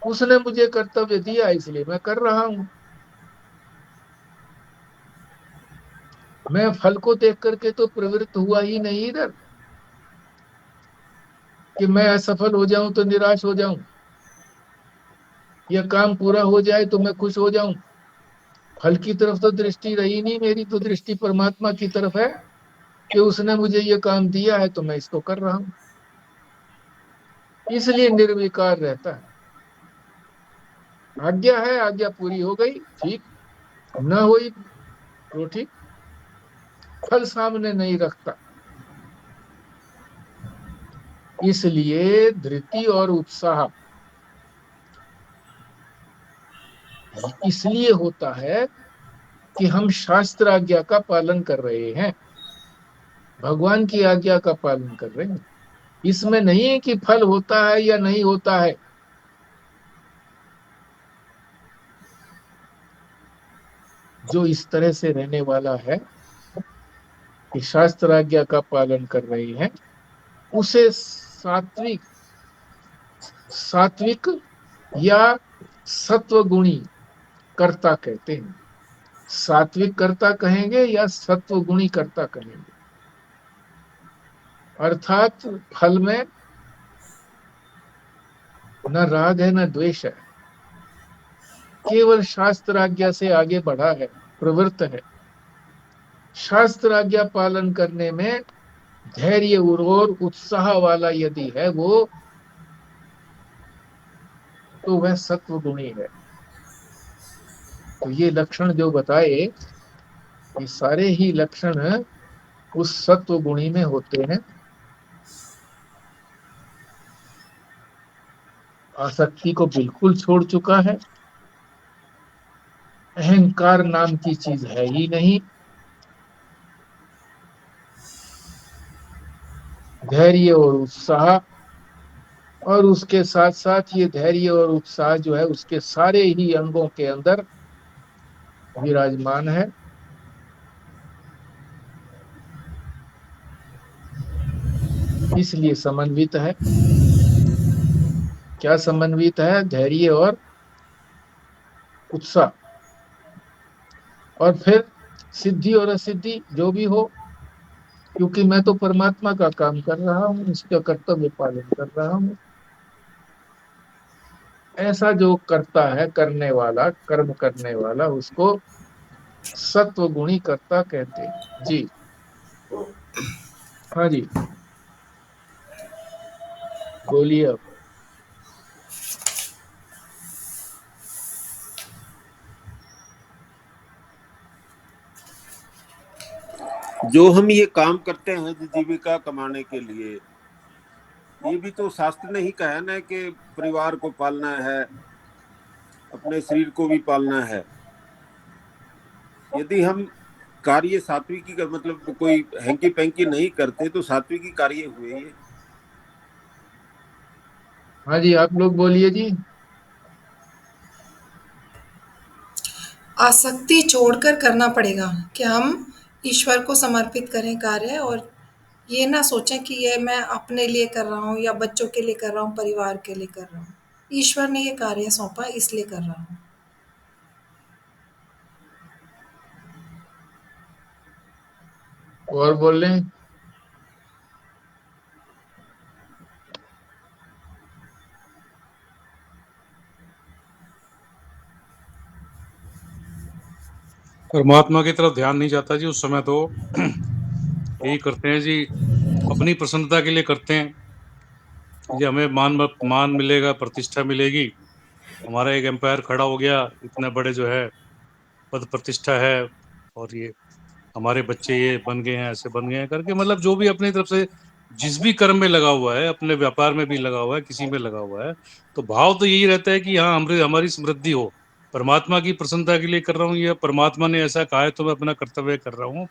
उसने मुझे कर्तव्य दिया इसलिए मैं कर रहा हूं। मैं फल को देख करके तो प्रवृत्त हुआ ही नहीं इधर कि मैं असफल हो जाऊं तो निराश हो जाऊं, या काम पूरा हो जाए तो मैं खुश हो जाऊं। फल की तरफ तो दृष्टि रही नहीं मेरी, तो दृष्टि परमात्मा की तरफ है कि उसने मुझे ये काम दिया है तो मैं इसको कर रहा हूं, इसलिए निर्विकार रहता है। आज्ञा है, आज्ञा पूरी हो गई, ठीक, न हुई तो ठीक, फल सामने नहीं रखता। इसलिए धृति और उत्साह इसलिए होता है कि हम शास्त्र आज्ञा का पालन कर रहे हैं, भगवान की आज्ञा का पालन कर रहे हैं। इसमें नहीं है कि फल होता है या नहीं होता है। जो इस तरह से रहने वाला है कि शास्त्र आज्ञा का पालन कर रहे हैं, उसे सात्विक या सत्वगुणी कर्ता कहते हैं। सात्विक कर्ता कहेंगे या सत्वगुणी कर्ता कहेंगे, अर्थात फल में न राग है न द्वेष है, केवल शास्त्र आज्ञा से आगे बढ़ा है, प्रवृत्त है। शास्त्र आज्ञा पालन करने में धैर्य और उत्साह वाला यदि है वो, तो वह सत्व गुणी है। तो ये लक्षण जो बताए, ये सारे ही लक्षण उस सत्व गुणी में होते हैं। आसक्ति को बिल्कुल छोड़ चुका है, अहंकार नाम की चीज है ही नहीं, धैर्य और उत्साह, और उसके साथ साथ ये धैर्य और उत्साह जो है उसके सारे ही अंगों के अंदर विराजमान है। इसलिए समन्वित है। क्या समन्वित है? धैर्य और उत्साह। और फिर सिद्धि और असिद्धि जो भी हो, क्योंकि मैं तो परमात्मा का काम कर रहा हूं, उसका कर्तव्य पालन कर रहा हूं। ऐसा जो करता है, करने वाला, कर्म करने वाला, उसको सत्व गुणी कर्ता कहते हैं। जी हाँ जी, बोलिए अब। जो हम ये काम करते हैं जीविका कमाने के लिए, ये भी तो शास्त्र ने ही कहा है ना कि परिवार को पालना है, अपने शरीर को भी पालना है। यदि हम कार्य सात्विकी का मतलब कोई हैंकी पैंकी नहीं करते तो सात्विकी कार्य हुए ये। हाँ जी, आप लोग बोलिए जी। आसक्ति छोड़कर करना पड़ेगा कि हम ईश्वर को समर्पित करें कार्य, और ये ना सोचें कि ये मैं अपने लिए कर रहा हूँ या बच्चों के लिए कर रहा हूँ, परिवार के लिए कर रहा हूँ। ईश्वर ने ये कार्य सौंपा, इसलिए कर रहा हूँ। और बोल रहे हैं? परमात्मा की तरफ ध्यान नहीं जाता जी उस समय, तो यही करते हैं जी, अपनी प्रसन्नता के लिए करते हैं जी। हमें मान मिलेगा, प्रतिष्ठा मिलेगी, हमारा एक एम्पायर खड़ा हो गया, इतने बड़े जो है पद प्रतिष्ठा है, और ये हमारे बच्चे ये बन गए हैं, ऐसे बन गए हैं करके, मतलब जो भी अपनी तरफ से जिस भी कर्म में लगा हुआ है, अपने व्यापार में भी लगा हुआ है, किसी में लगा हुआ है, तो भाव तो यही रहता है कि हाँ हमारी समृद्धि हो, परमात्मा की प्रसन्नता के लिए कर रहा हूँ, या परमात्मा ने ऐसा कहा है तो मैं अपना कर्तव्य कर रहा हूँ।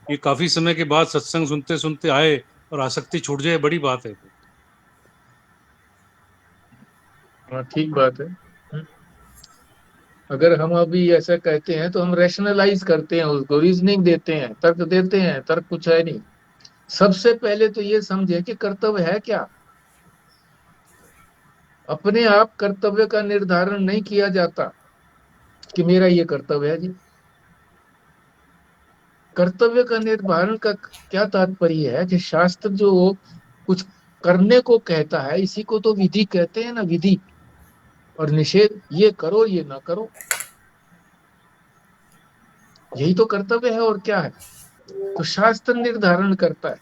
ये काफी समय के बाद सत्संग सुनते सुनते आए और आसक्ति छूट जाए, बड़ी बात है। हाँ, ठीक बात है। अगर हम अभी ऐसा कहते हैं तो हम रैशनलाइज करते हैं, उसको रीजनिंग देते हैं, तर्क देते हैं। तर्क कुछ है नहीं। सबसे पहले तो ये समझे कि कर्तव्य है क्या। अपने आप कर्तव्य का निर्धारण नहीं किया जाता कि मेरा ये कर्तव्य है जी। कर्तव्य का निर्धारण का क्या तात्पर्य है कि शास्त्र जो कुछ करने को कहता है, इसी को तो विधि कहते हैं ना, विधि। और निषेध, ये करो ये ना करो, यही तो कर्तव्य है। और क्या है? तो शास्त्र निर्धारण करता है,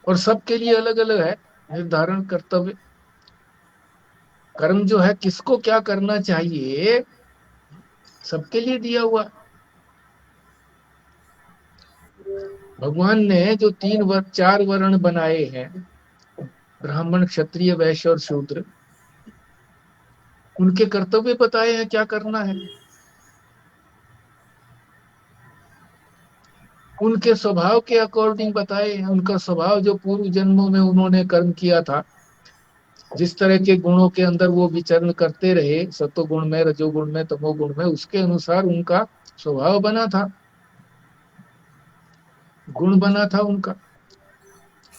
और सबके लिए अलग अलग है निर्धारण कर्तव्य। कर्म जो है, किसको क्या करना चाहिए, सबके लिए दिया हुआ। भगवान ने जो 4 वर्ण बनाए हैं, ब्राह्मण, क्षत्रिय, वैश्य और शूद्र, उनके कर्तव्य बताए हैं क्या करना है। उनके स्वभाव के अकॉर्डिंग बताए हैं। उनका स्वभाव जो पूर्व जन्मों में उन्होंने कर्म किया था, जिस तरह के गुणों के अंदर वो विचरण करते रहे, सत्वगुण में, रजोगुण में, तमोगुण में, उसके अनुसार उनका स्वभाव बना था, गुण बना था उनका,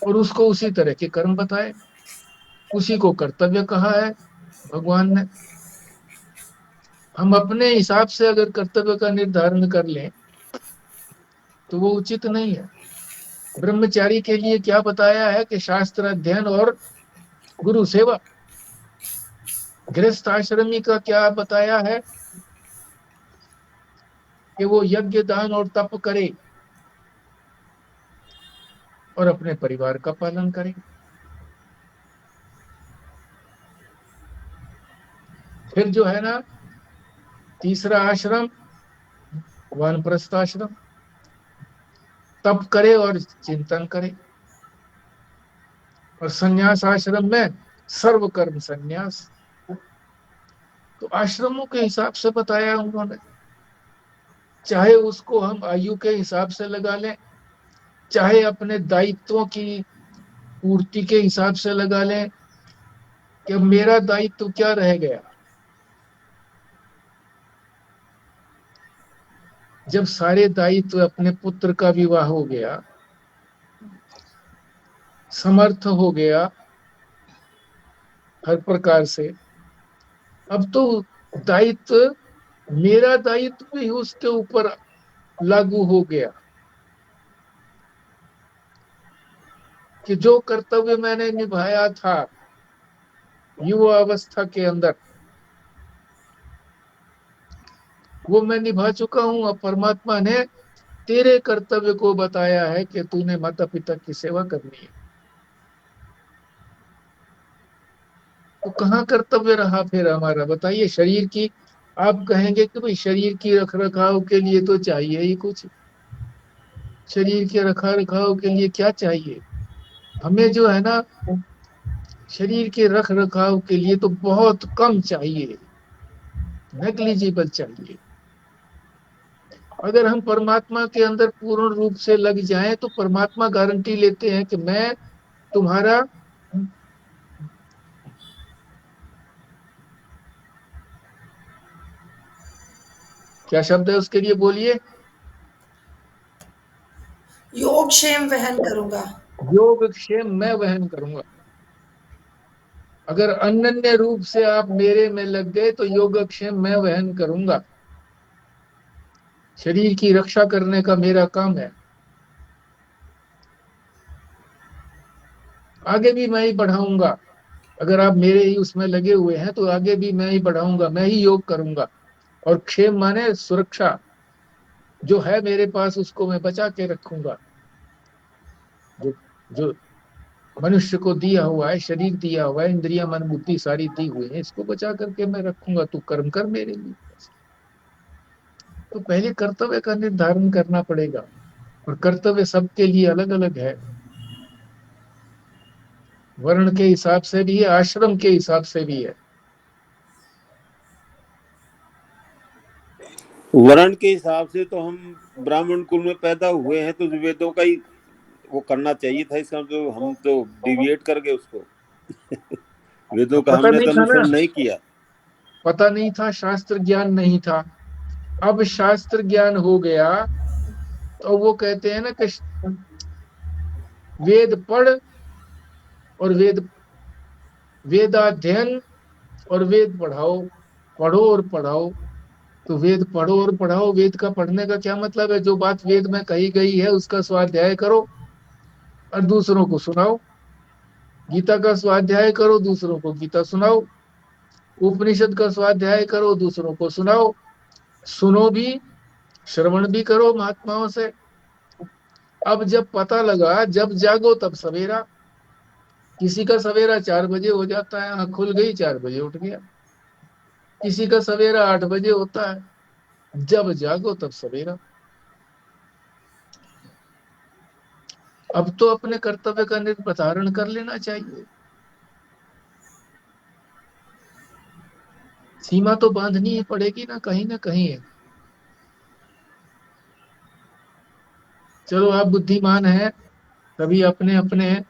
और उसको उसी तरह के कर्म बताए, उसी को कर्तव्य कहा है भगवान ने। हम अपने हिसाब से अगर कर्तव्य का निर्धारण कर लें तो वो उचित नहीं है। ब्रह्मचारी के लिए क्या बताया है कि शास्त्र अध्ययन और गुरु सेवा। गृहस्थ आश्रमी का क्या बताया है कि वो यज्ञ, दान और तप करे। और अपने परिवार का पालन करें। फिर जो है ना, तीसरा आश्रम वानप्रस्थ आश्रम, तप करे और चिंतन करे। और संन्यास आश्रम में सर्व कर्म संन्यास। तो आश्रमों के हिसाब से बताया उन्होंने, चाहे उसको हम आयु के हिसाब से लगा लें, चाहे अपने दायित्वों की पूर्ति के हिसाब से लगा लें कि मेरा दायित्व क्या रह गया। जब सारे दायित्व, अपने पुत्र का विवाह हो गया, समर्थ हो गया हर प्रकार से, अब तो दायित्व, मेरा दायित्व भी उसके ऊपर लागू हो गया कि जो कर्तव्य मैंने निभाया था युवा अवस्था के अंदर, वो मैं निभा चुका हूं। अब परमात्मा ने तेरे कर्तव्य को बताया है कि तूने माता पिता की सेवा करनी है। तो कहाँ कर्तव्य रहा फिर हमारा, बताइए। शरीर की, आप कहेंगे कि भाई शरीर की रख रखाव के लिए तो चाहिए ही कुछ। शरीर के रखा रखाव के लिए क्या चाहिए हमें, जो है ना, शरीर के रख रखाव के लिए तो बहुत कम चाहिए, नेग्लिजिबल चाहिए। अगर हम परमात्मा के अंदर पूर्ण रूप से लग जाएं तो परमात्मा गारंटी लेते हैं कि मैं तुम्हारा क्या शब्द है उसके लिए, बोलिए। योगक्षेम वहन करूंगा। योगक्षेम मैं वहन करूंगा। अगर अनन्य रूप से आप मेरे में लग गए तो योगक्षेम मैं वहन करूंगा। शरीर की रक्षा करने का मेरा काम है। आगे भी मैं ही बढ़ाऊंगा। अगर आप मेरे ही उसमें लगे हुए हैं तो आगे भी मैं ही बढ़ाऊंगा, मैं ही योग करूंगा। और क्षेम माने सुरक्षा, जो है मेरे पास उसको मैं बचा के रखूंगा। जो जो मनुष्य को दिया हुआ है, शरीर दिया हुआ है, इंद्रिया मन बुद्धि सारी दी हुई है, इसको बचा करके मैं रखूंगा। तू कर्म कर मेरे लिए। तो पहले कर्तव्य का निर्धारण करना पड़ेगा, और कर्तव्य सबके लिए अलग अलग है। वर्ण के हिसाब से भी है, आश्रम के हिसाब से भी है। वर्ण के हिसाब से तो हम ब्राह्मण कुल में पैदा हुए हैं, तो वेदों का ही वो करना चाहिए था। इसका तो हम तो डिविएट कर गए उसको। वेदों का पता हमने नहीं तो था ना, अनुसरण नहीं किया। पता नहीं था, शास्त्र ज्ञान नहीं था। अब शास्त्र ज्ञान हो गया तो वो कहते हैं ना कि वेद पढ़ और वेदाध्ययन और वेद पढ़ाओ, पढ़ो और पढ़ाओ। तो वेद पढ़ो और पढ़ाओ, वेद का पढ़ने का क्या मतलब है? जो बात वेद में कही गई है उसका स्वाध्याय करो और दूसरों को सुनाओ। गीता का स्वाध्याय करो, दूसरों को गीता सुनाओ। उपनिषद का स्वाध्याय करो, दूसरों को सुनाओ। सुनो भी, श्रवण भी करो महात्माओं से। अब जब पता लगा, जब जागो तब सवेरा। किसी का सवेरा 4 बजे हो जाता है, आंख खुल गई 4 बजे उठ गया। किसी का सवेरा 8 बजे होता है। जब जागो तब सवेरा। अब तो अपने कर्तव्य का निर्धारण कर लेना चाहिए। सीमा तो बांधनी ही पड़ेगी ना कहीं है। चलो, आप बुद्धिमान हैं, तभी अपने अपने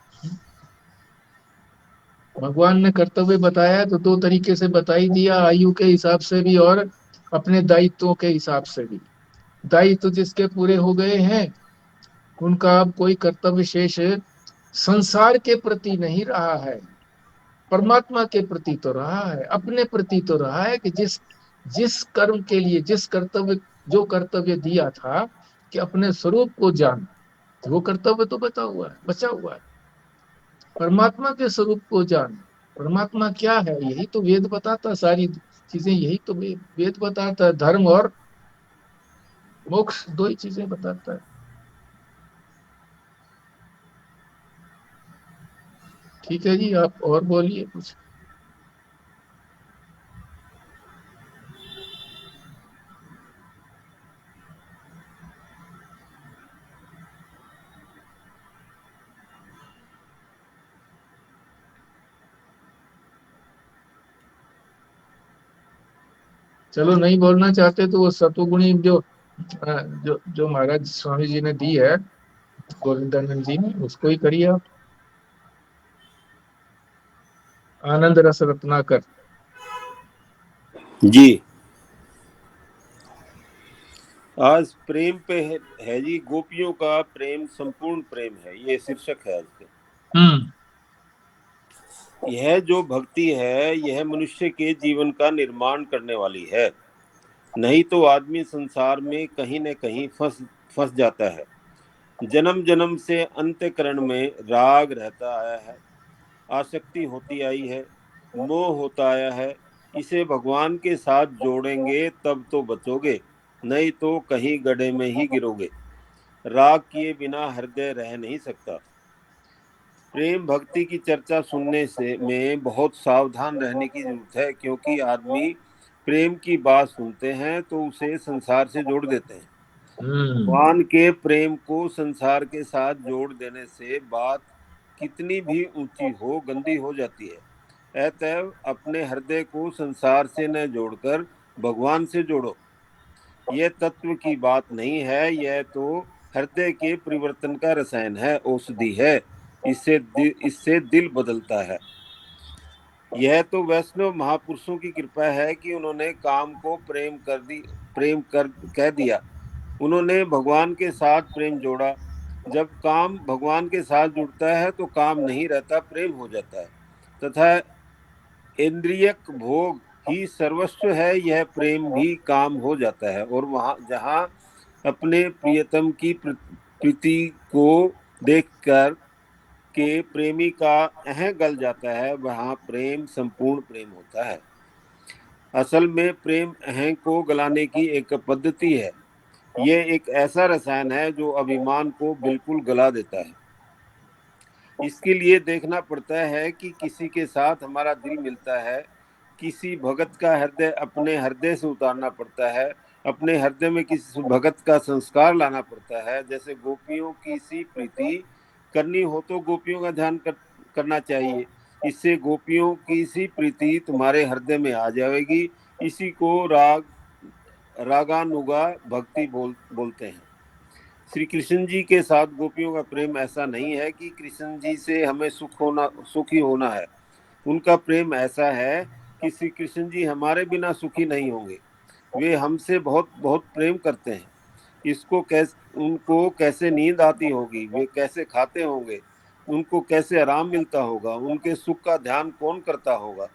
भगवान ने कर्तव्य बताया तो 2 तरीके से बता ही दिया, आयु के हिसाब से भी और अपने दायित्वों के हिसाब से भी। दायित्व जिसके पूरे हो गए हैं उनका अब कोई कर्तव्य शेष संसार के प्रति नहीं रहा है, परमात्मा के प्रति तो रहा है, अपने प्रति तो रहा है कि जिस जिस कर्म के लिए, जिस कर्तव्य, जो कर्तव्य दिया था कि अपने स्वरूप को जान, वो कर्तव्य तो बचा हुआ है। परमात्मा के स्वरूप को जान। परमात्मा क्या है, यही तो वेद बताता। सारी चीजें यही तो वेद बताता है। धर्म और मोक्ष 2 ही चीजें बताता है। ठीक है जी, आप और बोलिए कुछ। चलो, नहीं बोलना चाहते तो वो सतुगुणी जो महाराज स्वामी जी ने दी है, गोविंदानंद जी ने, उसको ही करिए आप। आनंद रस रत्नाकर। जी, आज प्रेम पे है जी, गोपियों का प्रेम संपूर्ण प्रेम है, ये शीर्षक है आज का। यह जो भक्ति है, यह मनुष्य के जीवन का निर्माण करने वाली है, नहीं तो आदमी संसार में कहीं न कहीं फंस जाता है। जन्म जन्म से अंतःकरण में राग रहता आया है, आसक्ति होती आई है, मोह होता आया है। इसे भगवान के साथ जोड़ेंगे तब तो बचोगे, नहीं तो कहीं गड्ढे में ही गिरोगे। राग किए बिना हृदय रह नहीं सकता। प्रेम भक्ति की चर्चा सुनने से में बहुत सावधान रहने की जरूरत है, क्योंकि आदमी प्रेम की बात सुनते हैं तो उसे संसार से जोड़ देते हैं। भगवान के प्रेम को संसार के साथ जोड़ देने से बात कितनी भी ऊंची हो, गंदी हो जाती है। अतएव अपने हृदय को संसार से न जोड़कर भगवान से जोड़ो। यह तत्व की बात नहीं है, यह तो हृदय के परिवर्तन का रसायन है, औषधि है। इससे दिल बदलता है। यह तो वैष्णव महापुरुषों की कृपा है कि उन्होंने काम को प्रेम कर कह दिया। उन्होंने भगवान के साथ प्रेम जोड़ा। जब काम भगवान के साथ जुड़ता है तो काम नहीं रहता, प्रेम हो जाता है। तथा इंद्रियक भोग ही सर्वस्व है, यह प्रेम भी काम हो जाता है। और वहां जहां अपने प्रियतम की प्रीति को देखकर के प्रेमी का अह गल जाता है, वहां प्रेम संपूर्ण प्रेम होता है। असल में प्रेम अह को गलाने की एक पद्धति है। यह एक ऐसा रसायन है जो अभिमान को बिल्कुल गला देता है। इसके लिए देखना पड़ता है कि किसी के साथ हमारा दिल मिलता है, किसी भगत का हृदय अपने हृदय से उतारना पड़ता है, अपने हृदय में किसी भगत का संस्कार लाना पड़ता है। जैसे गोपियों की सी प्रीति करनी हो तो गोपियों का ध्यान करना चाहिए। इससे गोपियों की सी प्रीति तुम्हारे हृदय में आ जाएगी। इसी को रागानुगा भक्ति बोलते हैं। श्री कृष्ण जी के साथ गोपियों का प्रेम ऐसा नहीं है कि कृष्ण जी से हमें सुखी होना है। उनका प्रेम ऐसा है कि श्री कृष्ण जी हमारे बिना सुखी नहीं होंगे। वे हमसे बहुत बहुत प्रेम करते हैं। उनको कैसे नींद आती होगी, वे कैसे खाते होंगे, उनको कैसे आराम मिलता होगा, उनके सुख का ध्यान कौन करता होगा।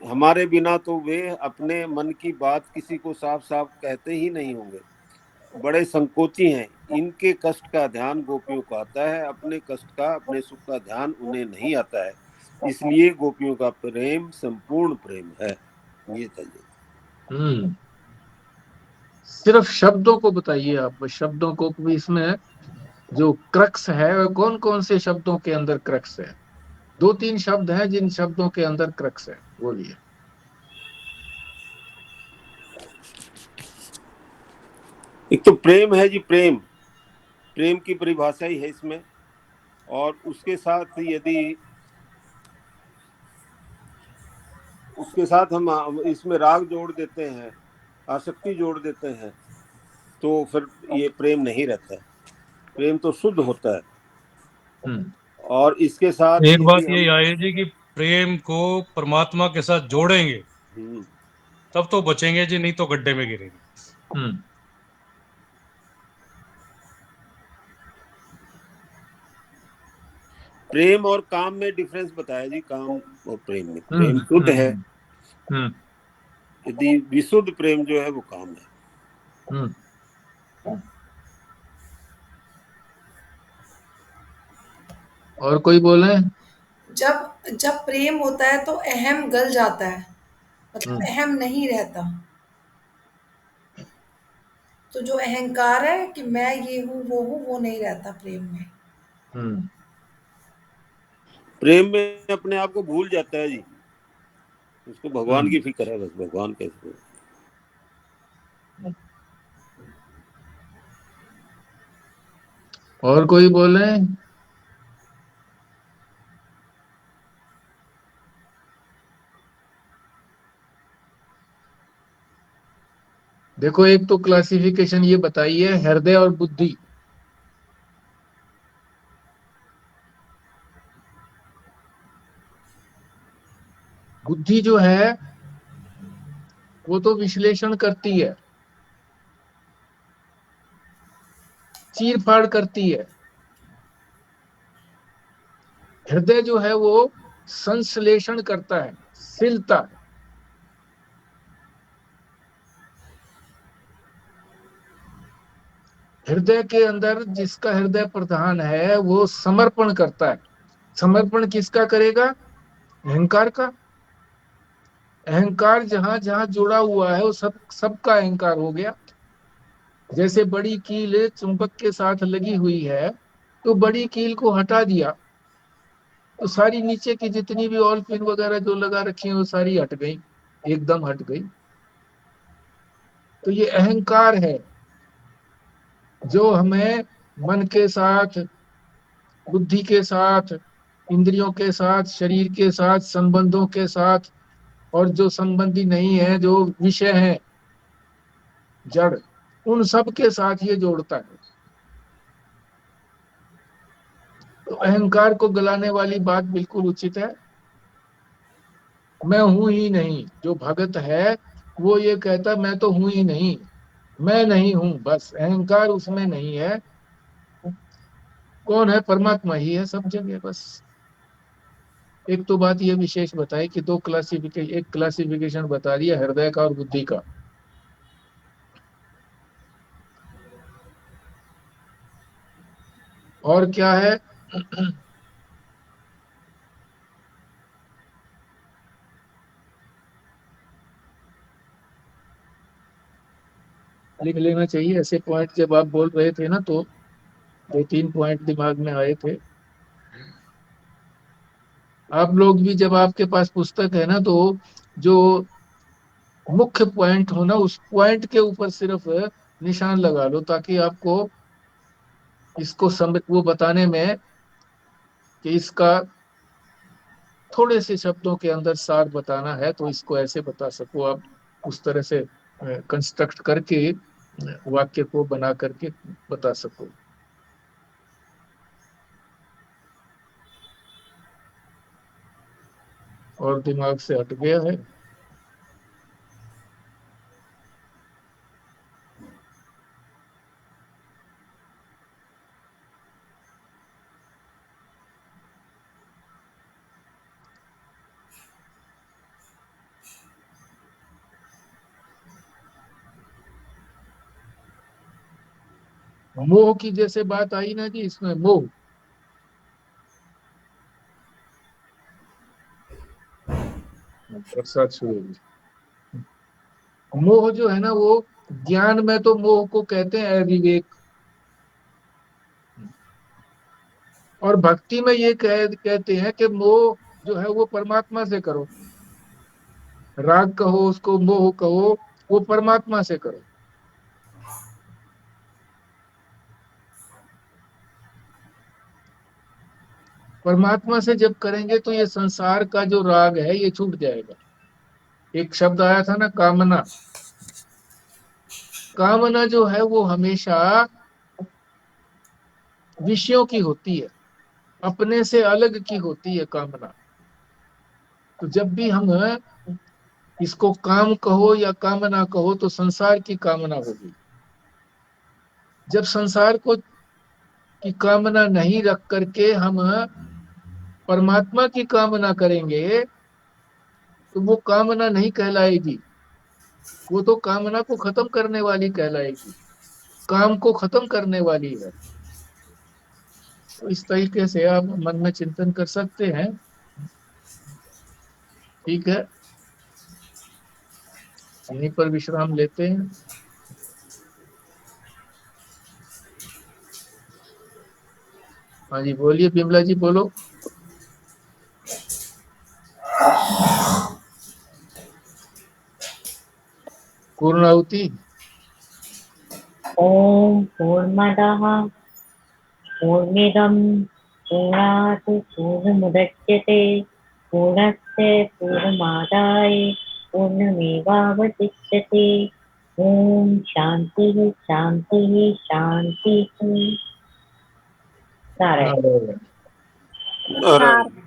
हमारे बिना तो वे अपने मन की बात किसी को साफ साफ कहते ही नहीं होंगे। बड़े संकोची हैं। इनके कष्ट का ध्यान गोपियों को आता है, अपने कष्ट का, अपने सुख का ध्यान उन्हें नहीं आता है। इसलिए गोपियों का प्रेम संपूर्ण प्रेम है। ये चाहिए। सिर्फ शब्दों को बताइए आप, शब्दों को भी इसमें जो क्रक्स है, वो कौन कौन से शब्दों के अंदर क्रक्स है? 2-3 शब्द हैं जिन शब्दों के अंदर क्रक्स है, बोलिए। एक तो प्रेम है जी, प्रेम की परिभाषा ही है इसमें। और उसके साथ हम इसमें राग जोड़ देते हैं, आसक्ति जोड़ देते हैं, तो फिर ये प्रेम नहीं रहता है। प्रेम तो शुद्ध होता है। और इसके साथ एक बात ये आए जी कि प्रेम को परमात्मा के साथ जोड़ेंगे तब तो बचेंगे जी, नहीं तो गड्ढे में गिरेंगे। प्रेम और काम में डिफरेंस बताया जी। काम और प्रेम में प्रेम शुद्ध है, यदि विशुद्ध प्रेम जो है वो काम है। और कोई बोले? जब प्रेम होता है तो अहम गल जाता है, मतलब अहम नहीं रहता। तो जो अहंकार है कि मैं ये हूँ वो नहीं रहता प्रेम में। प्रेम में अपने आप को भूल जाता है जी, उसको भगवान की फिक्र है, बस भगवान कैसे। और कोई बोले? देखो, एक तो क्लासिफिकेशन ये बताइए, हृदय और बुद्धि। बुद्धि जो है वो तो विश्लेषण करती है, चीर फाड़ करती है। हृदय जो है वो संश्लेषण करता है, सिलता है। हृदय के अंदर जिसका हृदय प्रधान है वो समर्पण करता है। समर्पण किसका करेगा? अहंकार का। अहंकार जहां जहां जुड़ा हुआ है वो सबका अहंकार हो गया। जैसे बड़ी कील चुंबक के साथ लगी हुई है, तो बड़ी कील को हटा दिया तो सारी नीचे की जितनी भी ऑल पिन वगैरह जो लगा रखी है वो सारी हट गई, एकदम हट गई। तो ये अहंकार है जो हमें मन के साथ, बुद्धि के साथ, इंद्रियों के साथ, शरीर के साथ, संबंधों के साथ, और जो संबंधी नहीं है, जो विषय है जड़, उन सब के साथ ये जोड़ता है। तो अहंकार को गलाने वाली बात बिल्कुल उचित है। मैं हूं ही नहीं, जो भगत है वो ये कहता मैं तो हूं ही नहीं, मैं नहीं हूं, बस अहंकार उसमें नहीं है। कौन है? परमात्मा ही है सब जगह बस। एक तो बात ये विशेष बताई कि एक क्लासिफिकेशन बता दिया हृदय का और बुद्धि का। और क्या है? लिख लेना चाहिए ऐसे पॉइंट। जब आप बोल रहे थे ना तो 2-3 पॉइंट दिमाग में आए थे। आप लोग भी, जब आपके पास पुस्तक है ना, तो जो मुख्य पॉइंट हो ना, उस पॉइंट के ऊपर सिर्फ निशान लगा लो, ताकि आपको इसको समझ वो बताने में कि इसका थोड़े से शब्दों के अंदर सार बताना है तो इसको ऐसे बता सको आप, उस तरह से कंस्ट्रक्ट करके वाक्य को बना करके बता सको। और दिमाग से हट गया है? मोह की जैसे बात आई ना जी, इसमें मोह, बरसात शुरू हुई। मोह जो है ना, वो ज्ञान में तो मोह को कहते हैं अविवेक, और भक्ति में ये कहते हैं कि मोह जो है वो परमात्मा से करो। राग कहो उसको, मोह कहो, वो परमात्मा से करो। परमात्मा से जब करेंगे तो ये संसार का जो राग है ये छूट जाएगा। एक शब्द आया था ना, कामना। कामना जो है वो हमेशा विषयों की होती है, अपने से अलग की होती है कामना। तो जब भी हम इसको काम कहो या कामना कहो तो संसार की कामना होगी। जब संसार को की कामना नहीं रख करके हम परमात्मा की कामना करेंगे तो वो कामना नहीं कहलाएगी, वो तो कामना को खत्म करने वाली कहलाएगी, काम को खत्म करने वाली है। तो इस तरीके से आप मन में चिंतन कर सकते हैं। ठीक है, यहीं पर विश्राम लेते हैं। हाँ जी, बोलिए बिमला जी, बोलो। पूर्णाहुति। ॐ पूर्णमदः पूर्णमिदं पूर्णात् पूर्णमुदच्यते पूर्णस्य पूर्णमादाय पूर्णमेवावशिष्यते। ॐ शान्तिः शान्तिः शान्तिः। नारायण। नारायण। नारायण।